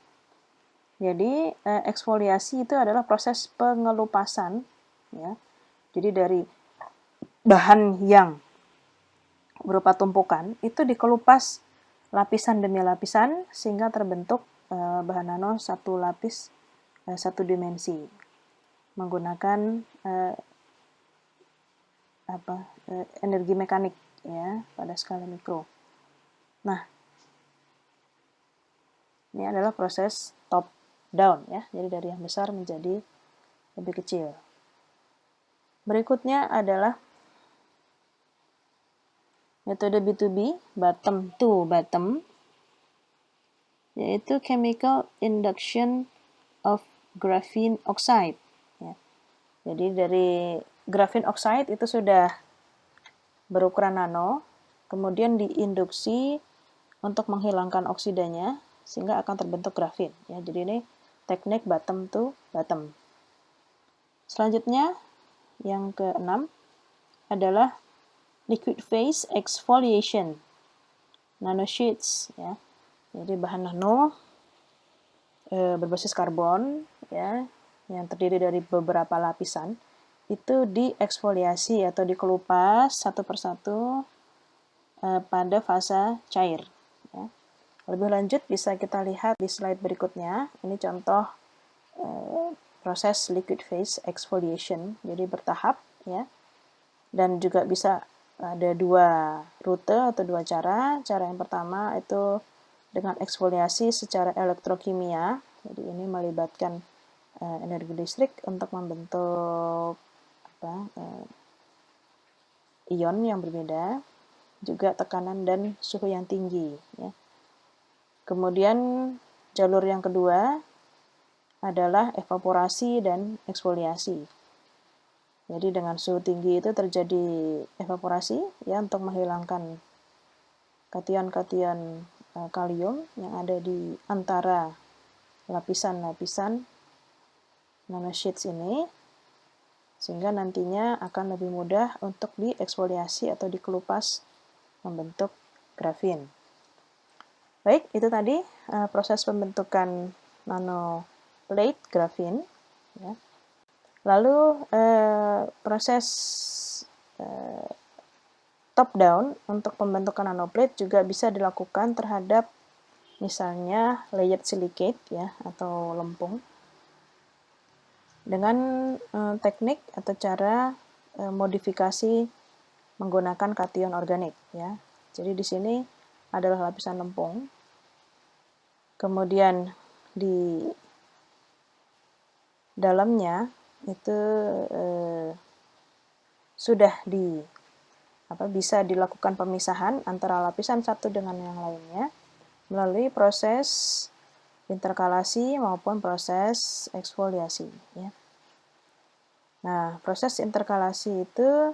Jadi eksfoliasi itu adalah proses pengelupasan, ya. Jadi dari bahan yang berupa tumpukan itu dikelupas lapisan demi lapisan sehingga terbentuk bahan nano satu lapis satu dimensi menggunakan energi mekanik, ya, pada skala mikro. Nah, ini adalah proses top down, ya, jadi dari yang besar menjadi lebih kecil. Berikutnya adalah metode B2B, bottom to bottom, yaitu chemical induction of graphene oxide. Ya. Jadi dari graphene oxide itu sudah berukuran nano, kemudian diinduksi untuk menghilangkan oksidanya sehingga akan terbentuk grafin. Ya, jadi ini teknik bottom to bottom. Selanjutnya yang ke-6 adalah liquid phase exfoliation nanosheets, ya. Jadi bahan nano berbasis karbon, ya, yang terdiri dari beberapa lapisan itu dieksfoliasi atau dikelupas satu persatu pada fase cair. Ya. Lebih lanjut bisa kita lihat di slide berikutnya. Ini contoh proses liquid phase exfoliation, jadi bertahap, ya, dan juga bisa ada dua rute atau dua cara. Cara yang pertama itu dengan eksfoliasi secara elektrokimia, jadi ini melibatkan energi listrik untuk membentuk ion yang berbeda, juga tekanan dan suhu yang tinggi, ya. Kemudian jalur yang kedua adalah evaporasi dan eksfoliasi. Jadi dengan suhu tinggi itu terjadi evaporasi, ya, untuk menghilangkan kation-kation kalium yang ada di antara lapisan-lapisan nanosheets ini, sehingga nantinya akan lebih mudah untuk dieksfoliasi atau dikelupas membentuk grafin. Baik, itu tadi proses pembentukan nanoplate grafin, ya. Lalu proses top down untuk pembentukan nanoplate juga bisa dilakukan terhadap misalnya layered silicate, ya, atau lempung dengan teknik atau cara modifikasi menggunakan kation organik, ya. Jadi di sini adalah lapisan lempung. Kemudian di dalamnya itu sudah bisa dilakukan pemisahan antara lapisan satu dengan yang lainnya melalui proses interkalasi maupun proses eksfoliasi, ya. Nah, proses interkalasi itu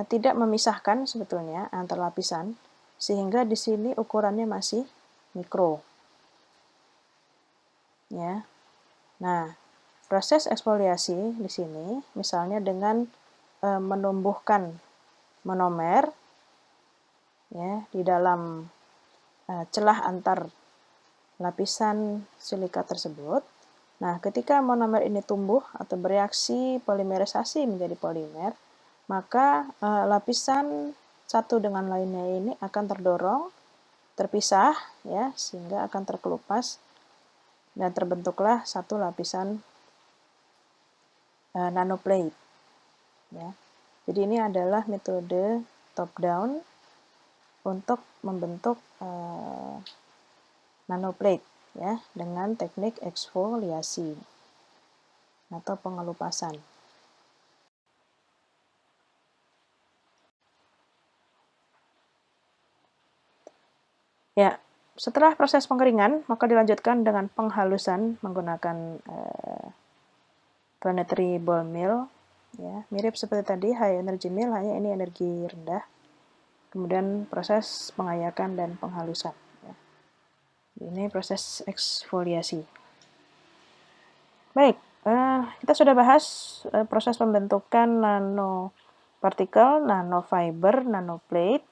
tidak memisahkan sebetulnya antar lapisan, sehingga di sini ukurannya masih mikro, ya. Nah, proses eksfoliasi di sini misalnya dengan menumbuhkan monomer, ya, di dalam celah antar lapisan silika tersebut. Nah, ketika monomer ini tumbuh atau bereaksi polimerisasi menjadi polimer, maka lapisan satu dengan lainnya ini akan terdorong, terpisah, ya, sehingga akan terkelupas dan terbentuklah satu lapisan nanoplate. Ya. Jadi ini adalah metode top down untuk membentuk nanoplate ya dengan teknik eksfoliasi atau pengelupasan. Ya, setelah proses pengeringan, maka dilanjutkan dengan penghalusan menggunakan planetary ball mill. Ya, mirip seperti tadi high energy mill, hanya ini energi rendah. Kemudian proses pengayakan dan penghalusan. Ya. Ini proses eksfoliasi. Baik, kita sudah bahas proses pembentukan nanopartikel, nanofiber, nanoplate.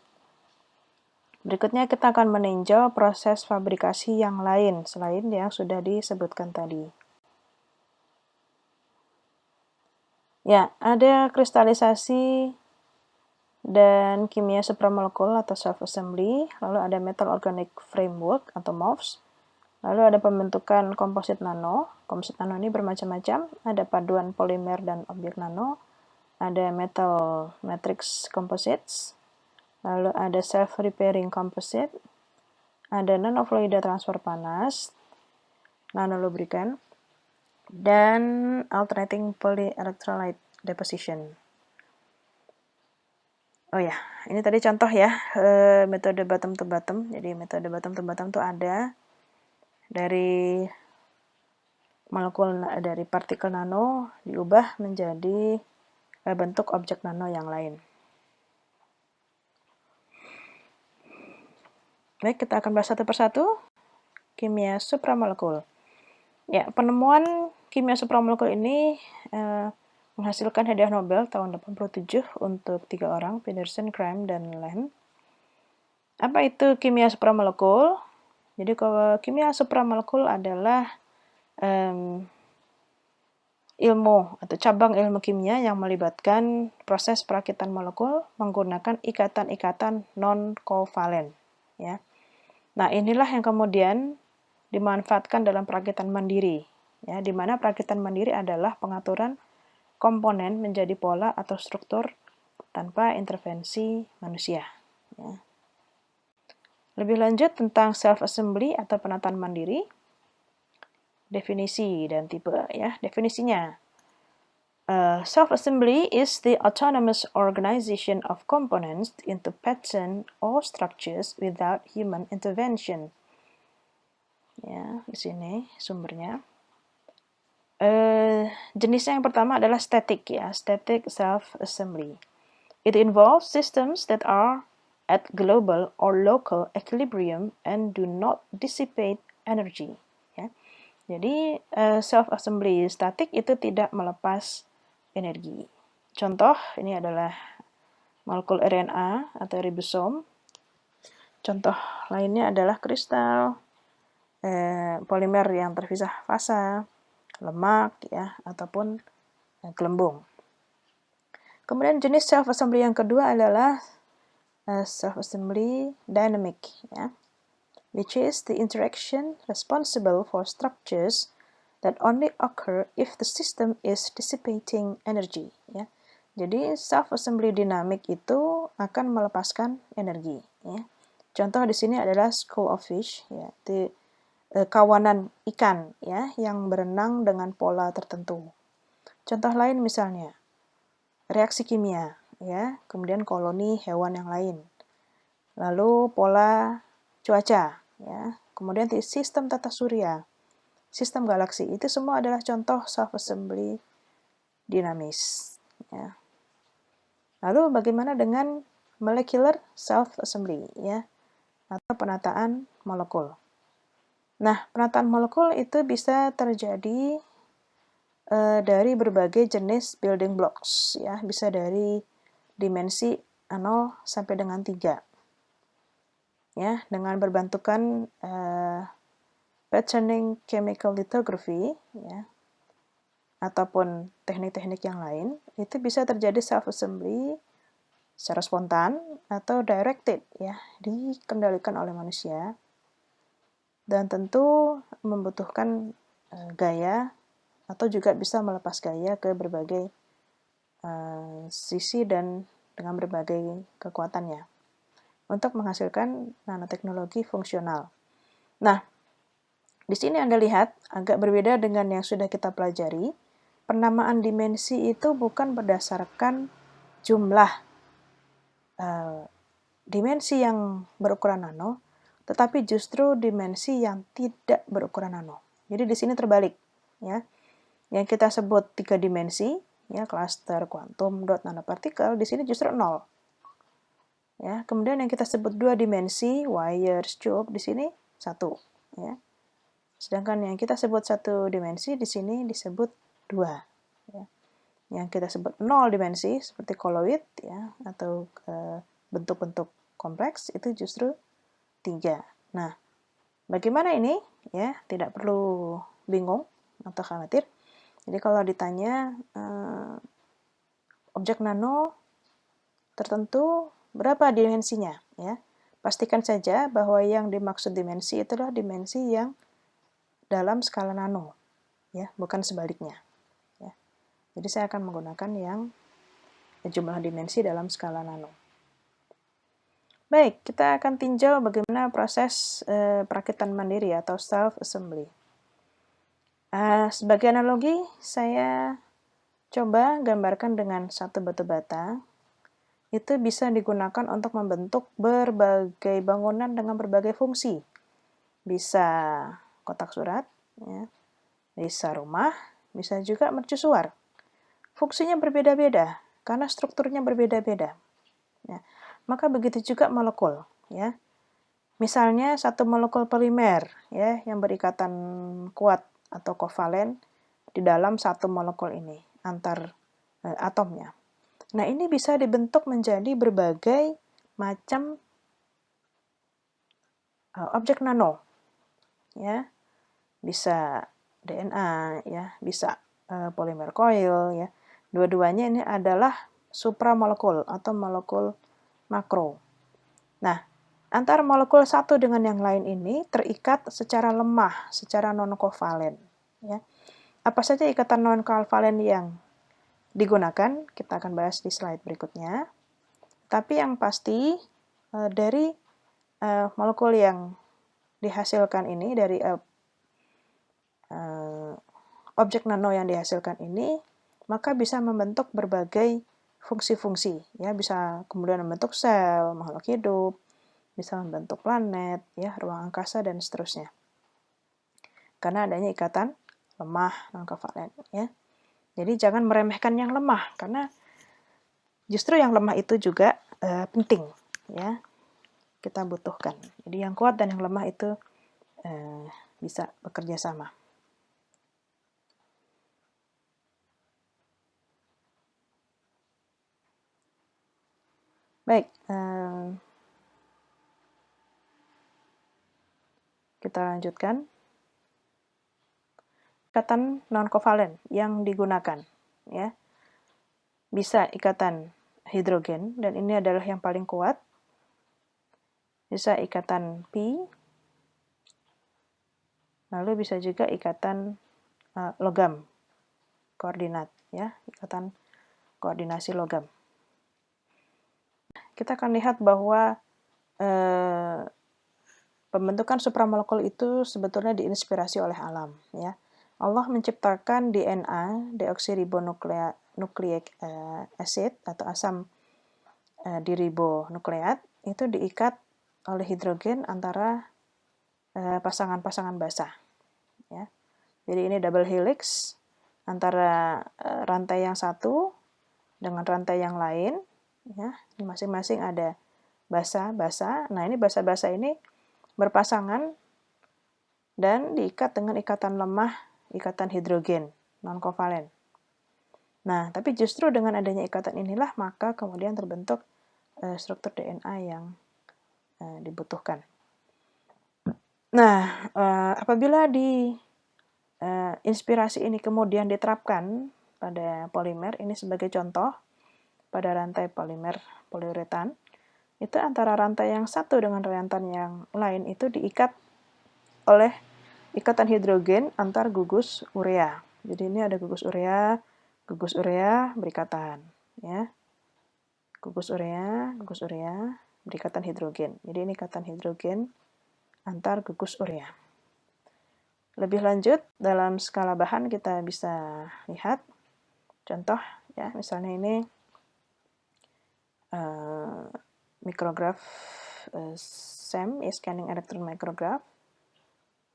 Berikutnya kita akan meninjau proses fabrikasi yang lain selain yang sudah disebutkan tadi. Ya, ada kristalisasi dan kimia supramolekul atau self-assembly, lalu ada metal organic framework atau MOFs, lalu ada pembentukan komposit nano. Komposit nano ini bermacam-macam, ada paduan polimer dan objek nano, ada metal matrix composites, lalu ada self-repairing composite, ada nanofluida transfer panas, nanolubrikan, dan alternating polyelectrolyte deposition. Oh ya, ini tadi contoh ya, metode bottom to bottom. Jadi metode bottom to bottom itu ada dari molekul dari partikel nano diubah menjadi bentuk objek nano yang lain. Baik, kita akan bahas satu persatu. Kimia supramolekul. Ya, penemuan kimia supramolekul ini menghasilkan hadiah Nobel tahun 87 untuk 3 orang, Pedersen, Crime, dan Lamb. Apa itu kimia supramolekul? Jadi kalau kimia supramolekul adalah ilmu atau cabang ilmu kimia yang melibatkan proses perakitan molekul menggunakan ikatan-ikatan non-kovalen. Ya. Nah, inilah yang kemudian dimanfaatkan dalam perakitan mandiri, ya, di mana perakitan mandiri adalah pengaturan komponen menjadi pola atau struktur tanpa intervensi manusia. Ya. Lebih lanjut tentang self-assembly atau penataan mandiri, definisi dan tipe. Ya, definisinya, self-assembly is the autonomous organization of components into pattern or structures without human intervention. Ya, di sini sumbernya. Jenisnya yang pertama adalah static ya, static self-assembly. It involves systems that are at global or local equilibrium and do not dissipate energy. Ya. Jadi self-assembly static itu tidak melepas energi. Contoh ini adalah molekul RNA atau ribosom. Contoh lainnya adalah kristal, polimer yang terpisah fasa, lemak ya ataupun gelembung. Kemudian jenis self-assembly yang kedua adalah self-assembly dynamic ya, which is the interaction responsible for structures that only occur if the system is dissipating energy ya. Jadi self-assembly dynamic itu akan melepaskan energi ya. Contoh di sini adalah school of fish ya, kawanan ikan ya yang berenang dengan pola tertentu. Contoh lain misalnya reaksi kimia ya, kemudian koloni hewan yang lain. Lalu pola cuaca ya, kemudian sistem tata surya, sistem galaksi, itu semua adalah contoh self-assembly dinamis ya. Lalu bagaimana dengan molecular self-assembly ya atau penataan molekul. Nah, penataan molekul itu bisa terjadi dari berbagai jenis building blocks ya, bisa dari dimensi 0 sampai dengan 3. Ya, dengan berbentukan patterning chemical lithography ya ataupun teknik-teknik yang lain, itu bisa terjadi self-assembly secara spontan atau directed ya, dikendalikan oleh manusia. Dan tentu membutuhkan gaya atau juga bisa melepas gaya ke berbagai sisi dan dengan berbagai kekuatannya untuk menghasilkan nanoteknologi fungsional. Nah, di sini Anda lihat agak berbeda dengan yang sudah kita pelajari. Penamaan dimensi itu bukan berdasarkan jumlah dimensi yang berukuran nano, tetapi justru dimensi yang tidak berukuran nano. Jadi di sini terbalik, ya. Yang kita sebut 3 dimensi, ya, cluster, kuantum, dot, nanopartikel, di sini justru 0. Ya, kemudian yang kita sebut 2 dimensi, wires, cube, di sini 1, ya. Sedangkan yang kita sebut 1 dimensi di sini disebut 2, ya. Yang kita sebut 0 dimensi seperti koloid, ya, atau bentuk-bentuk kompleks itu justru 3. Nah, bagaimana ini? Ya, tidak perlu bingung atau khawatir. Jadi kalau ditanya objek nano tertentu berapa dimensinya, ya, pastikan saja bahwa yang dimaksud dimensi itulah dimensi yang dalam skala nano, ya, bukan sebaliknya. Ya. Jadi saya akan menggunakan yang jumlah dimensi dalam skala nano. Baik, kita akan tinjau bagaimana proses perakitan mandiri atau self-assembly. Sebagai analogi, saya coba gambarkan dengan satu batu bata. Itu bisa digunakan untuk membentuk berbagai bangunan dengan berbagai fungsi. Bisa kotak surat, ya, bisa rumah, bisa juga mercusuar. Fungsinya berbeda-beda karena strukturnya berbeda-beda. Ya. Maka begitu juga molekul, ya. Misalnya satu molekul polimer, ya, yang berikatan kuat atau kovalen di dalam satu molekul ini antar atomnya. Nah, ini bisa dibentuk menjadi berbagai macam objek nano, ya. Bisa DNA, ya, bisa polimer coil, ya. Dua-duanya ini adalah supramolekul atau molekul makro. Nah, antara molekul satu dengan yang lain ini terikat secara lemah, secara non-kovalen, ya. Apa saja ikatan non-kovalen yang digunakan, kita akan bahas di slide berikutnya. Tapi yang pasti dari molekul yang dihasilkan ini, dari objek nano yang dihasilkan ini, maka bisa membentuk berbagai fungsi-fungsi, ya, bisa kemudian membentuk sel, makhluk hidup, bisa membentuk planet, ya, ruang angkasa dan seterusnya. Karena adanya ikatan lemah non-kovalen, ya. Jadi jangan meremehkan yang lemah, karena justru yang lemah itu juga penting, ya, kita butuhkan. Jadi yang kuat dan yang lemah itu bisa bekerja sama. Baik, kita lanjutkan. Ikatan non-kovalen yang digunakan, ya. Bisa ikatan hidrogen, dan ini adalah yang paling kuat. Bisa ikatan pi, lalu bisa juga ikatan logam, koordinat, ya, ikatan koordinasi logam. Kita akan lihat bahwa pembentukan supramolekul itu sebetulnya diinspirasi oleh alam, ya. Allah menciptakan DNA, deoksiribonucleic acid atau asam diribonukleat, itu diikat oleh hidrogen antara pasangan-pasangan basah, ya. Jadi ini double helix antara rantai yang satu dengan rantai yang lain, ya. Masing-masing ada basa-basa. Nah, ini basa-basa ini berpasangan dan diikat dengan ikatan lemah, ikatan hidrogen, non-kovalen. Nah, tapi justru dengan adanya ikatan inilah maka kemudian terbentuk struktur DNA yang dibutuhkan. Nah, apabila inspirasi ini kemudian diterapkan pada polimer, ini sebagai contoh, pada rantai polimer poliuretan, itu antara rantai yang satu dengan rantai yang lain itu diikat oleh ikatan hidrogen antar gugus urea. Jadi ini ada gugus urea berikatan, ya. Gugus urea berikatan hidrogen. Jadi ini ikatan hidrogen antar gugus urea. Lebih lanjut, dalam skala bahan kita bisa lihat contoh, ya, misalnya ini mikrograf SEM, scanning electron micrograph,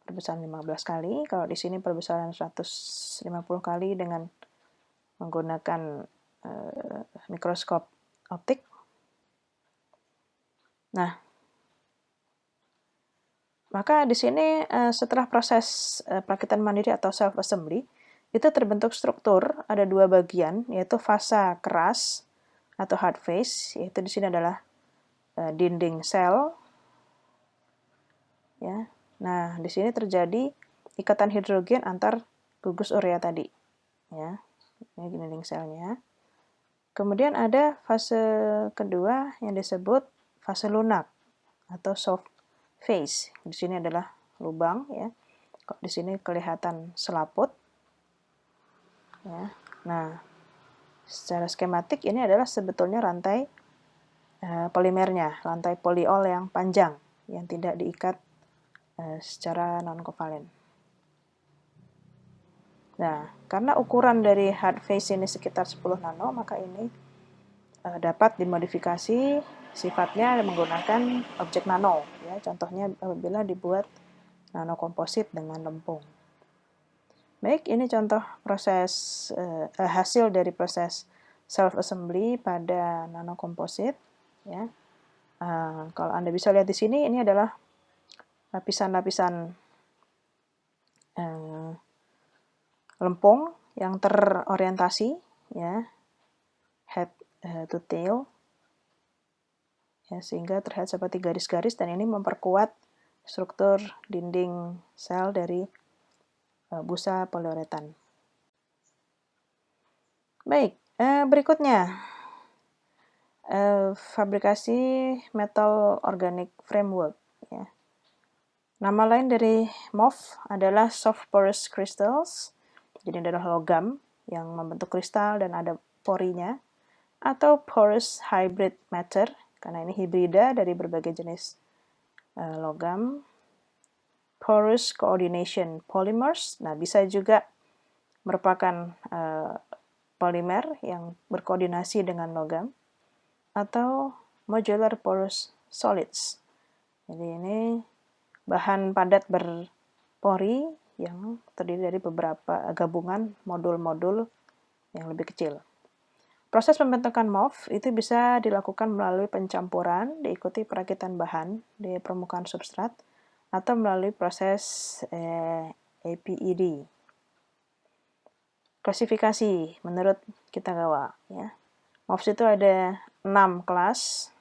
perbesaran 15 kali. Kalau di sini perbesaran 150 kali dengan menggunakan mikroskop optik. Nah, maka di sini setelah proses perakitan mandiri atau self assembly, itu terbentuk struktur, ada dua bagian, yaitu fasa keras atau hard phase, yaitu di sini adalah dinding sel. Ya. Nah, di sini terjadi ikatan hidrogen antar gugus urea tadi. Ya. Ini dinding selnya. Kemudian ada fase kedua yang disebut fase lunak atau soft phase. Di sini adalah lubang, ya. Kok di sini kelihatan selaput. Ya. Nah, secara skematik ini adalah sebetulnya rantai polimernya, rantai poliol yang panjang yang tidak diikat secara non-kovalen. Nah, karena ukuran dari hard phase ini sekitar 10 nano, maka ini dapat dimodifikasi sifatnya menggunakan objek nano. Ya, contohnya apabila dibuat nanokomposit dengan lempung. Baik, ini contoh proses hasil dari proses self assembly pada nanokomposit. Ya, kalau Anda bisa lihat di sini, ini adalah lapisan-lapisan lempung yang terorientasi, ya, head to tail, ya, sehingga terlihat seperti garis-garis, dan ini memperkuat struktur dinding sel dari busa poliuretan. Baik, berikutnya fabrikasi metal organic framework. Ya. Nama lain dari MOF adalah soft porous crystals, jadi adalah logam yang membentuk kristal dan ada porinya, atau porous hybrid matter, karena ini hibrida dari berbagai jenis logam. Porous coordination polymers, nah bisa juga merupakan polimer yang berkoordinasi dengan logam, atau modular porous solids. Jadi ini bahan padat berpori yang terdiri dari beberapa gabungan modul-modul yang lebih kecil. Proses pembentukan MOF itu bisa dilakukan melalui pencampuran, diikuti perakitan bahan di permukaan substrat, atau melalui proses APED. Klasifikasi menurut Kitagawa, ya. MOFs itu ada 6 kelas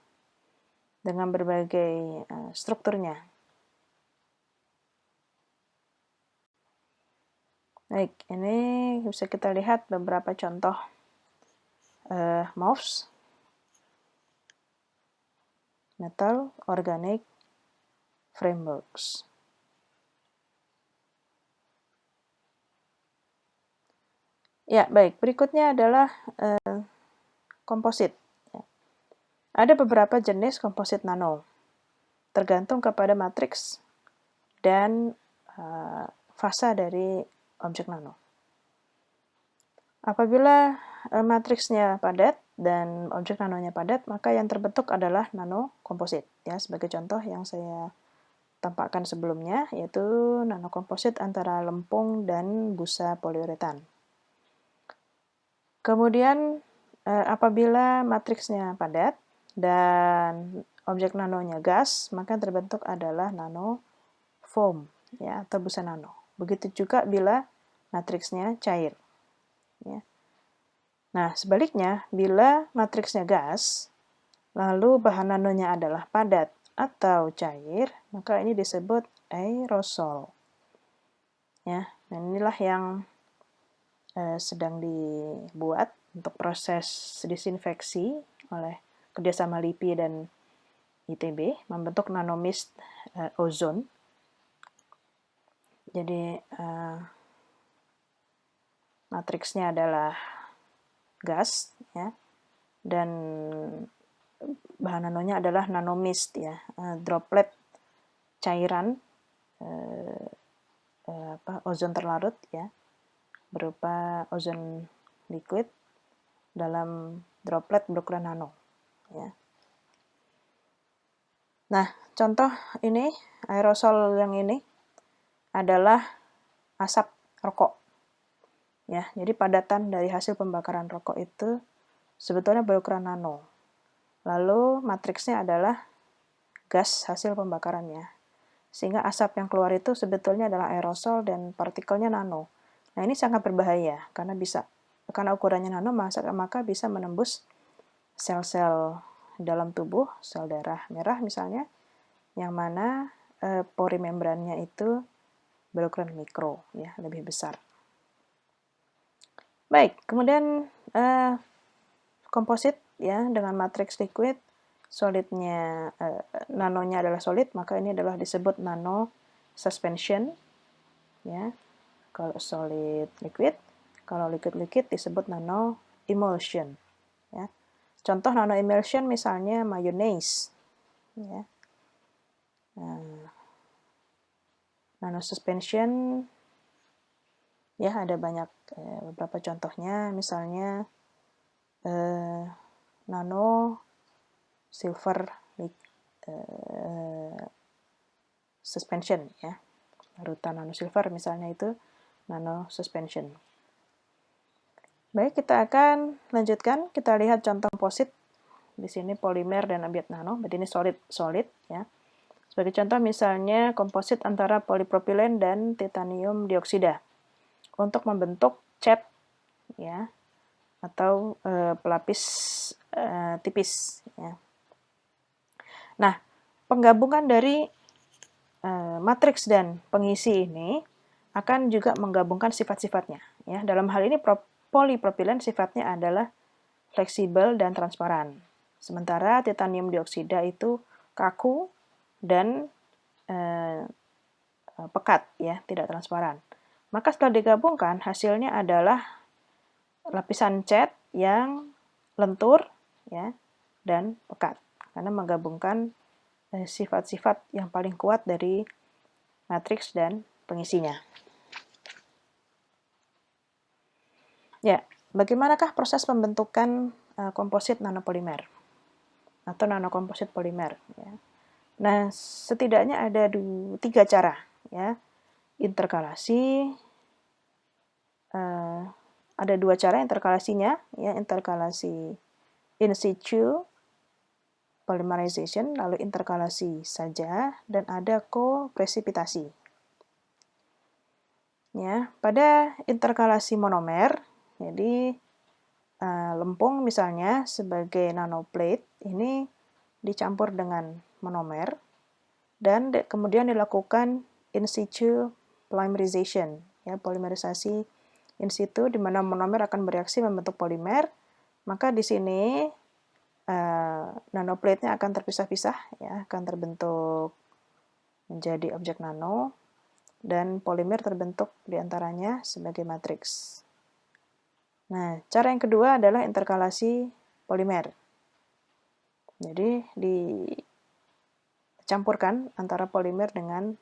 dengan berbagai strukturnya. Baik, ini bisa kita lihat beberapa contoh MOFs, metal organic frameworks. Ya, baik. Berikutnya adalah komposit. Ya. Ada beberapa jenis komposit nano, tergantung kepada matriks dan fasa dari objek nano. Apabila matriksnya padat dan objek nanonya padat, maka yang terbentuk adalah nanokomposit. Ya, sebagai contoh yang saya tampakkan sebelumnya, yaitu nanokomposit antara lempung dan busa poliuretan. Kemudian apabila matriksnya padat dan objek nanonya gas, maka terbentuk adalah nanofoam, ya, atau busa nano. Begitu juga bila matriksnya cair. Ya. Nah, sebaliknya, bila matriksnya gas, lalu bahan nanonya adalah padat atau cair, maka ini disebut aerosol. Ya, dan inilah yang sedang dibuat untuk proses disinfeksi oleh kerjasama LIPI dan ITB, membentuk nanomist ozon. Jadi matriksnya adalah gas, ya, dan bahan nanonya adalah nanomist, ya, droplet cairan ozon terlarut, ya, berupa ozon liquid dalam droplet berukuran nano, ya. Nah, contoh ini aerosol yang ini adalah asap rokok, ya. Jadi padatan dari hasil pembakaran rokok itu sebetulnya berukuran nano. Lalu matriksnya adalah gas hasil pembakarannya. Sehingga asap yang keluar itu sebetulnya adalah aerosol dan partikelnya nano. Nah, ini sangat berbahaya karena ukurannya nano maka bisa menembus sel-sel dalam tubuh, sel darah merah misalnya, yang mana pori membrannya itu berukuran mikro, ya, lebih besar. Baik, kemudian komposit, ya, dengan matriks liquid, solidnya nanonya adalah solid, maka ini adalah disebut nano suspension, ya. Kalau solid liquid, kalau liquid disebut nano emulsion, ya. Contoh nano emulsion misalnya mayonnaise, ya. Nano suspension, ya, ada banyak beberapa contohnya, misalnya nano silver suspension, ya. Larutan nano silver misalnya itu nano suspension. Baik, kita akan lanjutkan. Kita lihat contoh komposit. Di sini polimer dan abiat nano, berarti ini solid, ya. Sebagai contoh misalnya komposit antara polipropilen dan titanium dioksida untuk membentuk cat, ya, atau pelapis tipis, ya. Nah, penggabungan dari matriks dan pengisi ini akan juga menggabungkan sifat-sifatnya, ya. Dalam hal ini polipropilen sifatnya adalah fleksibel dan transparan. Sementara titanium dioksida itu kaku dan pekat, ya, tidak transparan. Maka setelah digabungkan, hasilnya adalah lapisan cat yang lentur, ya, dan pekat, karena menggabungkan sifat-sifat yang paling kuat dari matriks dan pengisinya. Ya, bagaimanakah proses pembentukan komposit nanopolimer atau nanokomposit polimer, ya. Nah, setidaknya ada 3 cara, ya. Interkalasi, ada 2 cara interkalasinya, ya, interkalasi in situ polymerization, lalu interkalasi saja, dan ada kopresipitasi. Ya, pada interkalasi monomer, jadi lempung misalnya sebagai nanoplate ini dicampur dengan monomer dan kemudian dilakukan in situ polymerization, ya, polimerisasi in situ di mana monomer akan bereaksi membentuk polimer. Maka di sini nanoplate-nya akan terpisah-pisah, ya, akan terbentuk menjadi objek nano dan polimer terbentuk diantaranya sebagai matriks. Nah, cara yang kedua adalah interkalasi polimer. Jadi dicampurkan antara polimer dengan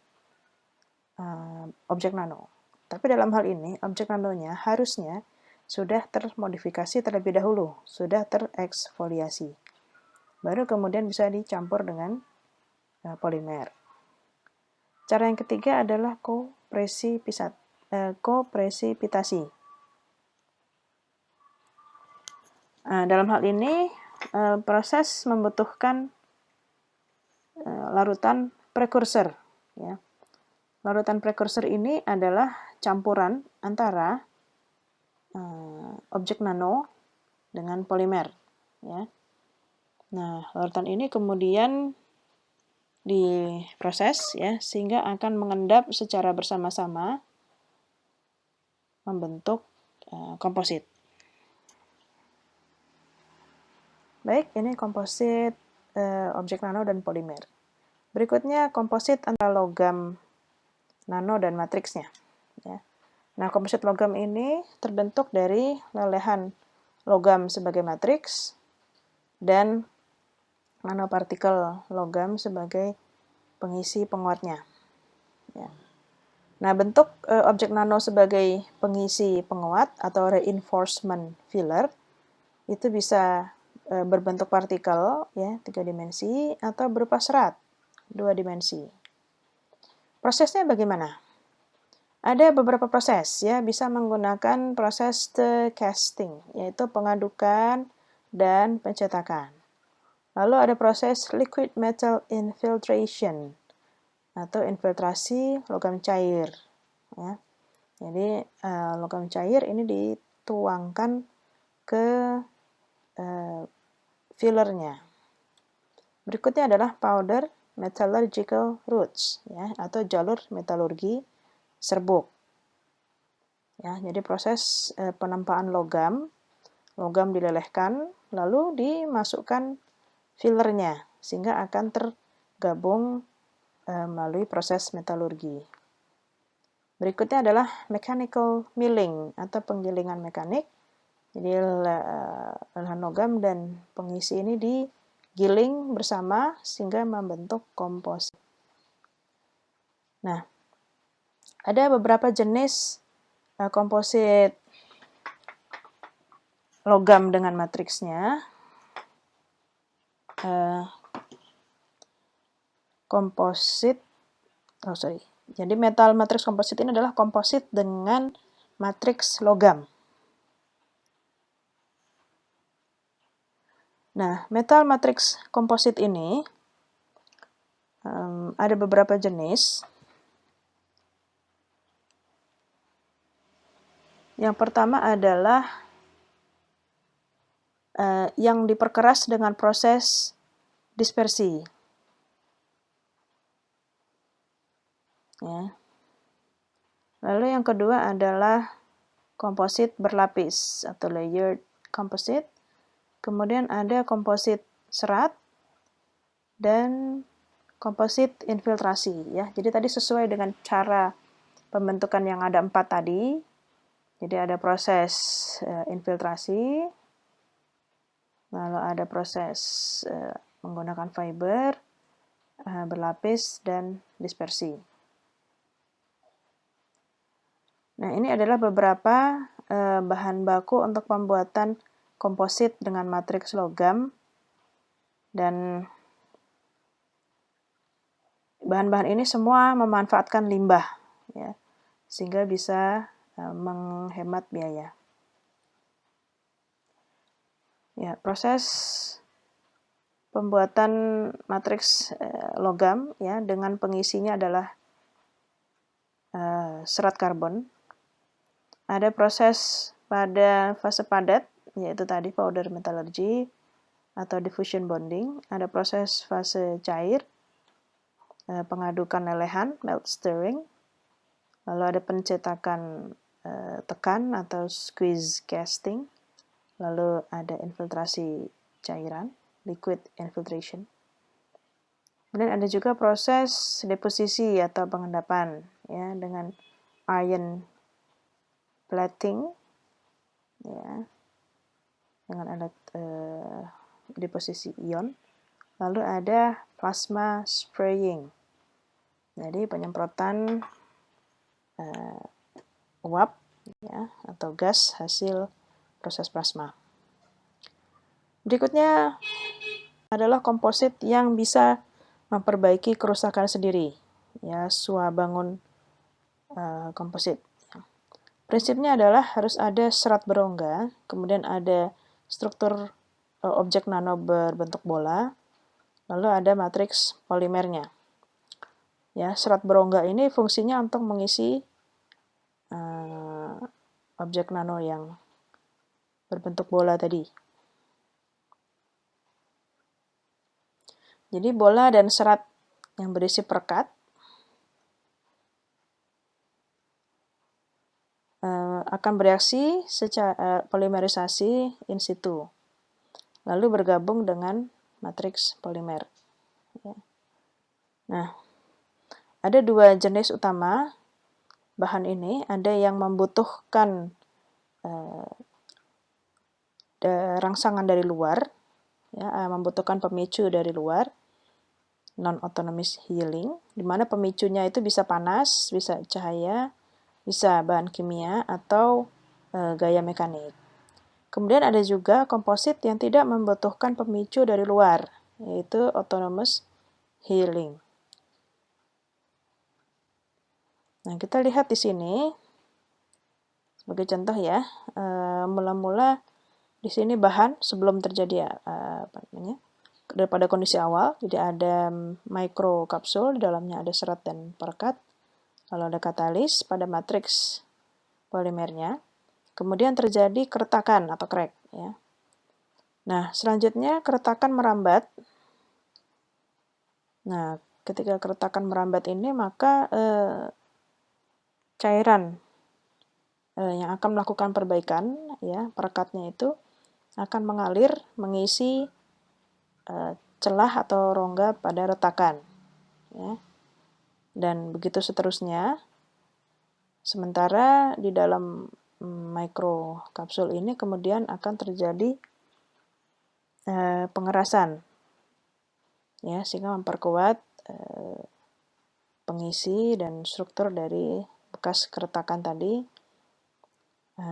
objek nano. Tapi dalam hal ini, objek nanonya harusnya sudah termodifikasi terlebih dahulu, sudah tereksfoliasi. Baru kemudian bisa dicampur dengan polimer. Cara yang ketiga adalah kopresipitasi. Dalam hal ini, proses membutuhkan larutan prekursor, ya. Larutan prekursor ini adalah campuran antara objek nano dengan polimer, ya. Nah, larutan ini kemudian diproses, ya, sehingga akan mengendap secara bersama-sama membentuk komposit. Baik, ini komposit objek nano dan polimer. Berikutnya komposit antara logam nano dan matriksnya, ya. Nah, komposit logam ini terbentuk dari lelehan logam sebagai matriks dan nanopartikel logam sebagai pengisi penguatnya. Ya. Nah, bentuk objek nano sebagai pengisi penguat atau reinforcement filler itu bisa berbentuk partikel, ya, 3 dimensi, atau berupa serat, 2 dimensi. Prosesnya bagaimana? Ada beberapa proses, ya, bisa menggunakan proses casting, yaitu pengadukan dan pencetakan. Lalu ada proses liquid metal infiltration atau infiltrasi logam cair, ya. Jadi logam cair ini dituangkan ke fillernya. Berikutnya adalah powder metallurgical routes, ya, atau jalur metalurgi serbuk. Ya, jadi proses penempaan logam dilelehkan, lalu dimasukkan fillernya, sehingga akan tergabung melalui proses metalurgi. Berikutnya adalah mechanical milling atau penggilingan mekanik. Jadi lelehan logam dan pengisi ini digiling bersama sehingga membentuk komposit. Nah, ada beberapa jenis komposit logam dengan matriksnya. Jadi metal matriks komposit ini adalah komposit dengan matriks logam. Nah, metal matriks komposit ini ada beberapa jenis. Yang pertama adalah yang diperkeras dengan proses dispersi. Ya. Lalu yang kedua adalah komposit berlapis atau layered composite. Kemudian ada komposit serat dan komposit infiltrasi, ya. Jadi tadi sesuai dengan cara pembentukan yang ada 4 tadi. Jadi ada proses infiltrasi, lalu ada proses menggunakan fiber, berlapis, dan dispersi. Nah, ini adalah beberapa bahan baku untuk pembuatan komposit dengan matriks logam, dan bahan-bahan ini semua memanfaatkan limbah, ya, sehingga bisa menghemat biaya. Ya, proses pembuatan matriks logam, ya, dengan pengisinya adalah serat karbon. Ada proses pada fase padat, yaitu tadi powder metallurgy atau diffusion bonding. Ada proses fase cair, pengadukan lelehan, melt stirring. Lalu ada pencetakan tekan atau squeeze casting. Lalu ada infiltrasi cairan, liquid infiltration. Kemudian ada juga proses deposisi atau pengendapan, ya, dengan ion plating, ya, dengan alat deposisi ion. Lalu ada plasma spraying, jadi penyemprotan uap, ya, atau gas hasil proses plasma. Berikutnya adalah komposit yang bisa memperbaiki kerusakan sendiri, ya, swabangun komposit. Prinsipnya adalah harus ada serat berongga, kemudian ada struktur objek nano berbentuk bola, lalu ada matriks polimernya. Ya, serat berongga ini fungsinya untuk mengisi objek nano yang berbentuk bola tadi. Jadi bola dan serat yang berisi perekat akan bereaksi secara polimerisasi in situ, lalu bergabung dengan matriks polimer. Ya. Nah, ada 2 jenis utama bahan ini, ada yang membutuhkan rangsangan dari luar, ya, membutuhkan pemicu dari luar, non-autonomous healing, di mana pemicunya itu bisa panas, bisa cahaya, bisa bahan kimia, atau gaya mekanik. Kemudian ada juga komposit yang tidak membutuhkan pemicu dari luar, yaitu autonomous healing. Nah, kita lihat di sini sebagai contoh ya, mula-mula di sini bahan sebelum terjadi daripada kondisi awal, jadi ada mikrokapsul, di dalamnya ada serat dan perekat, lalu ada katalis pada matriks polimernya, kemudian terjadi keretakan atau crack ya. Nah, selanjutnya keretakan merambat. Nah, ketika keretakan merambat ini maka cairan yang akan melakukan perbaikan, ya, perekatnya itu akan mengalir mengisi celah atau rongga pada retakan, ya, dan begitu seterusnya. Sementara di dalam mikrokapsul ini kemudian akan terjadi pengerasan, ya, sehingga memperkuat pengisi dan struktur dari bekas keretakan tadi,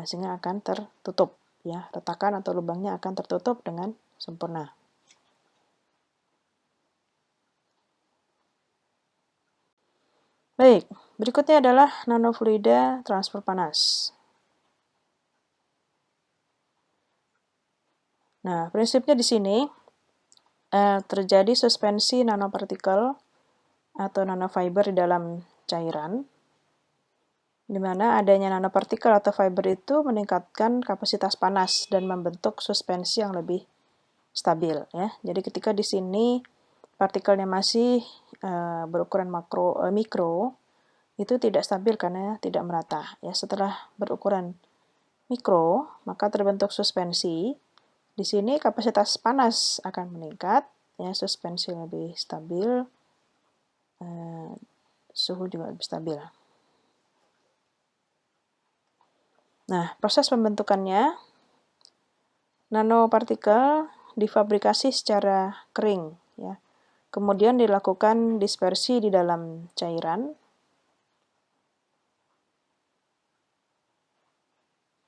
sehingga akan tertutup, ya, retakan atau lubangnya akan tertutup dengan sempurna. Baik, berikutnya adalah nanofluida transfer panas. Nah, prinsipnya di sini terjadi suspensi nanopartikel atau nanofiber di dalam cairan, di mana adanya nanopartikel atau fiber itu meningkatkan kapasitas panas dan membentuk suspensi yang lebih stabil, ya. Jadi ketika di sini partikelnya masih berukuran mikro, itu tidak stabil karena tidak merata, ya. Setelah berukuran mikro, maka terbentuk suspensi. Di sini kapasitas panas akan meningkat, ya, suspensi lebih stabil, suhu juga lebih stabil. Nah, proses pembentukannya, nanopartikel difabrikasi secara kering, ya. Kemudian dilakukan dispersi di dalam cairan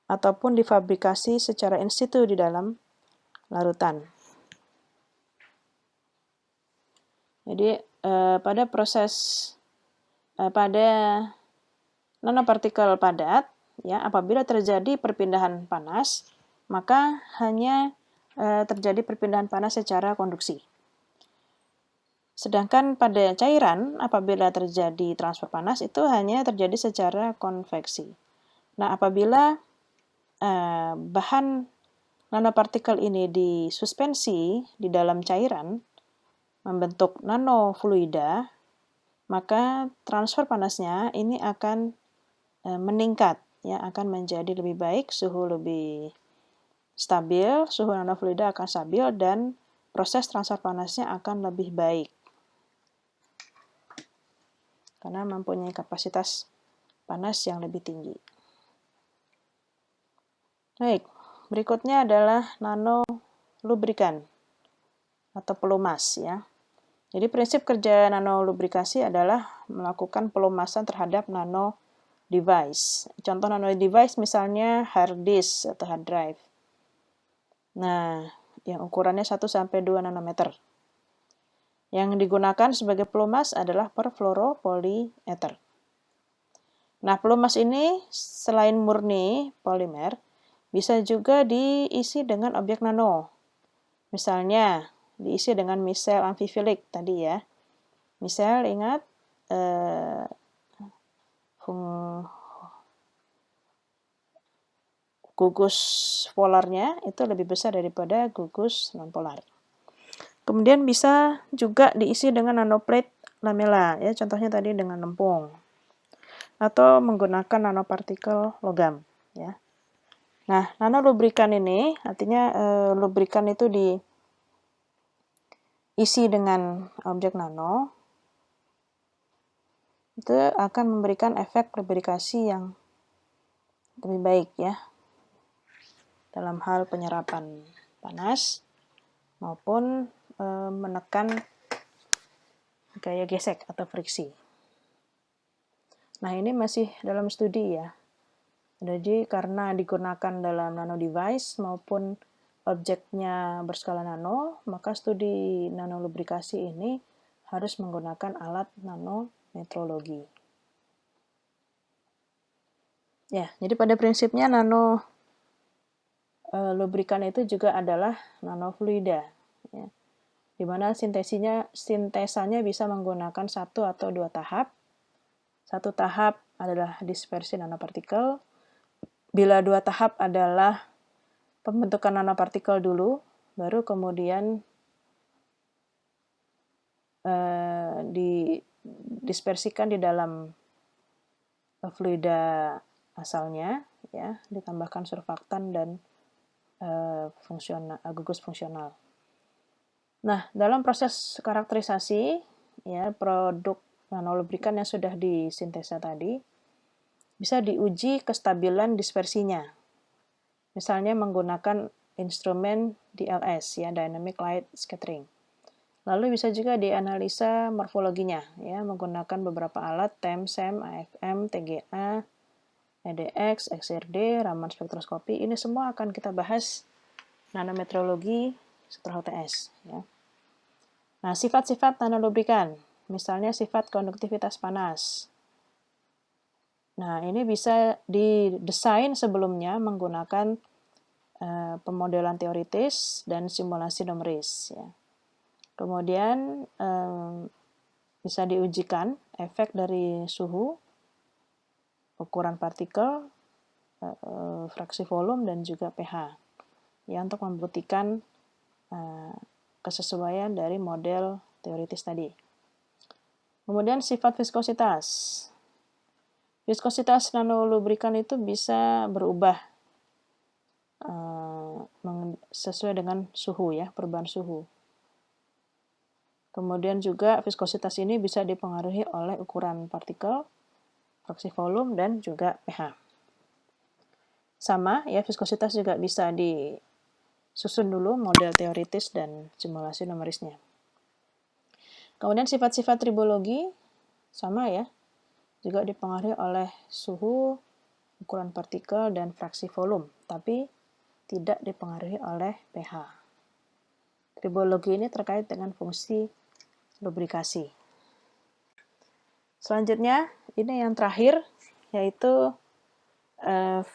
ataupun difabrikasi secara in situ di dalam larutan. Jadi pada nanopartikel padat, ya, apabila terjadi perpindahan panas, maka hanya terjadi perpindahan panas secara konduksi. Sedangkan pada cairan, apabila terjadi transfer panas, itu hanya terjadi secara konveksi. Nah, apabila bahan nanopartikel ini disuspensi di dalam cairan, membentuk nanofluida, maka transfer panasnya ini akan meningkat, ya, akan menjadi lebih baik, suhu lebih stabil, suhu nanofluida akan stabil, dan proses transfer panasnya akan lebih baik karena mempunyai kapasitas panas yang lebih tinggi. Baik, berikutnya adalah nanolubrikan atau pelumas, ya. Jadi prinsip kerja nanolubrikasi adalah melakukan pelumasan terhadap nano device. Contoh nano device misalnya hard disk atau hard drive. Nah, yang ukurannya 1-2 nanometer. Yang digunakan sebagai pelumas adalah perfluoropolyether. Nah, pelumas ini selain murni polimer, bisa juga diisi dengan objek nano. Misalnya, diisi dengan misel amfifilik tadi, ya. Misel, ingat, gugus polarnya itu lebih besar daripada gugus nonpolar. Kemudian bisa juga diisi dengan nanoplate lamela, ya, contohnya tadi dengan lempung. Atau menggunakan nanopartikel logam, ya. Nah, nanolubrikan ini artinya lubrikan itu diisi dengan objek nano. itu akan memberikan efek lubrikasi yang lebih baik ya, dalam hal penyerapan panas maupun menekan gaya gesek atau friksi. Nah, ini masih dalam studi ya. Jadi karena digunakan dalam nano device maupun objeknya berskala nano, maka studi nanolubrikasi ini harus menggunakan alat nanometrologi. Ya, jadi pada prinsipnya lubrikan itu juga adalah nanofluida, ya, di mana sintesanya bisa menggunakan satu atau dua tahap. Satu tahap adalah dispersi nanopartikel. Bila dua tahap adalah pembentukan nanopartikel dulu, baru kemudian didispersikan di dalam fluida asalnya, ya, ditambahkan surfaktan dan gugus fungsional. Nah, dalam proses karakterisasi, ya, produk nanolubrikan yang sudah disintesa tadi bisa diuji kestabilan dispersinya. Misalnya menggunakan instrumen DLS, ya, Dynamic Light Scattering. Lalu bisa juga dianalisa morfologinya, ya, menggunakan beberapa alat TEM, SEM, AFM, TGA, EDX, XRD, Raman spektroskopi. Ini semua akan kita bahas nanometrologi setelah UTS. Ya. Nah, sifat-sifat nanolubrikan, misalnya sifat konduktivitas panas. Nah, ini bisa didesain sebelumnya menggunakan pemodelan teoritis dan simulasi numeris. Ya. Kemudian bisa diujikan efek dari suhu, ukuran partikel, fraksi volume, dan juga pH, ya, untuk membuktikan kesesuaian dari model teoritis tadi. Kemudian sifat viskositas. Viskositas nanolubrikan itu bisa berubah sesuai dengan suhu, ya, perubahan suhu. Kemudian juga viskositas ini bisa dipengaruhi oleh ukuran partikel, fraksi volume, dan juga pH. Sama, ya, viskositas juga bisa disusun dulu model teoritis dan simulasi numerisnya. Kemudian sifat-sifat tribologi sama, ya, juga dipengaruhi oleh suhu, ukuran partikel, dan fraksi volume, tapi tidak dipengaruhi oleh pH. Tribologi ini terkait dengan fungsi lubrikasi. Selanjutnya, ini yang terakhir, yaitu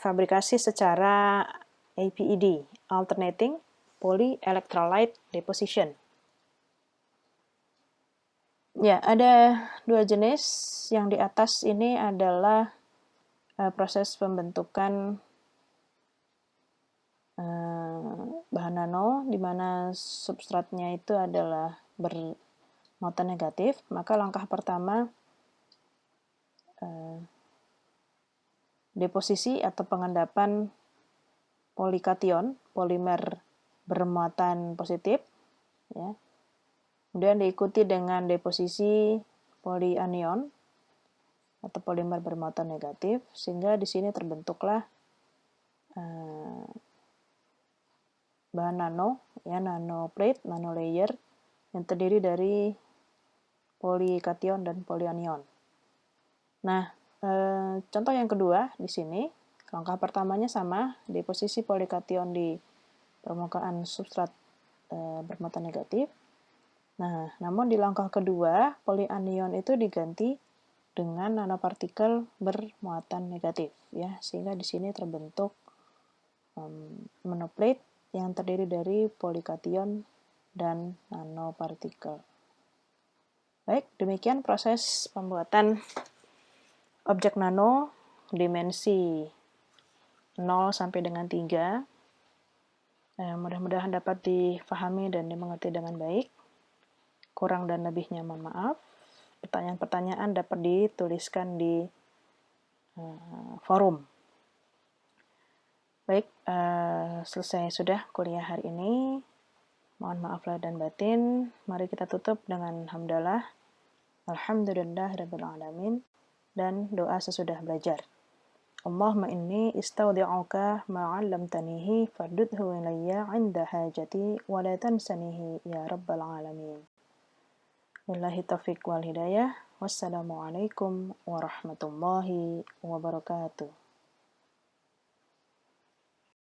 fabrikasi secara APED, Alternating Polyelectrolyte Deposition. Ya, ada dua jenis. Yang di atas ini adalah proses pembentukan bahan nano, di mana substratnya itu adalah bermuatan negatif. Maka langkah pertama, deposisi atau pengendapan polikation, polimer bermuatan positif, ya. Kemudian diikuti dengan deposisi polianion atau polimer bermuatan negatif, sehingga di sini terbentuklah bahan nano, ya, nanoplate, nanolayer yang terdiri dari polikation dan polianion. Nah, contoh yang kedua di sini, langkah pertamanya sama, deposisi polikation di permukaan substrat bermuatan negatif. Nah, namun di langkah kedua, polianion itu diganti dengan nanopartikel bermuatan negatif, ya, sehingga di sini terbentuk monoplate yang terdiri dari polikation dan nanopartikel. Baik, demikian proses pembuatan objek nano dimensi 0 sampai dengan 3. Mudah-mudahan dapat difahami dan dimengerti dengan baik. Kurang dan lebihnya mohon maaf. Pertanyaan-pertanyaan dapat dituliskan di forum. Baik, selesai sudah kuliah hari ini. Mohon maaf lahir dan batin. Mari kita tutup dengan hamdalah. Alhamdulillahirabbil alamin, dan doa sesudah belajar. Allahumma inni istaudi'uka ma 'allamtanihi fardudhu ilayya 'inda hajati wa la tansanihi ya rabbal alamin. Billahi taufiq wal hidayah. Wassalamualaikum warahmatullahi wabarakatuh.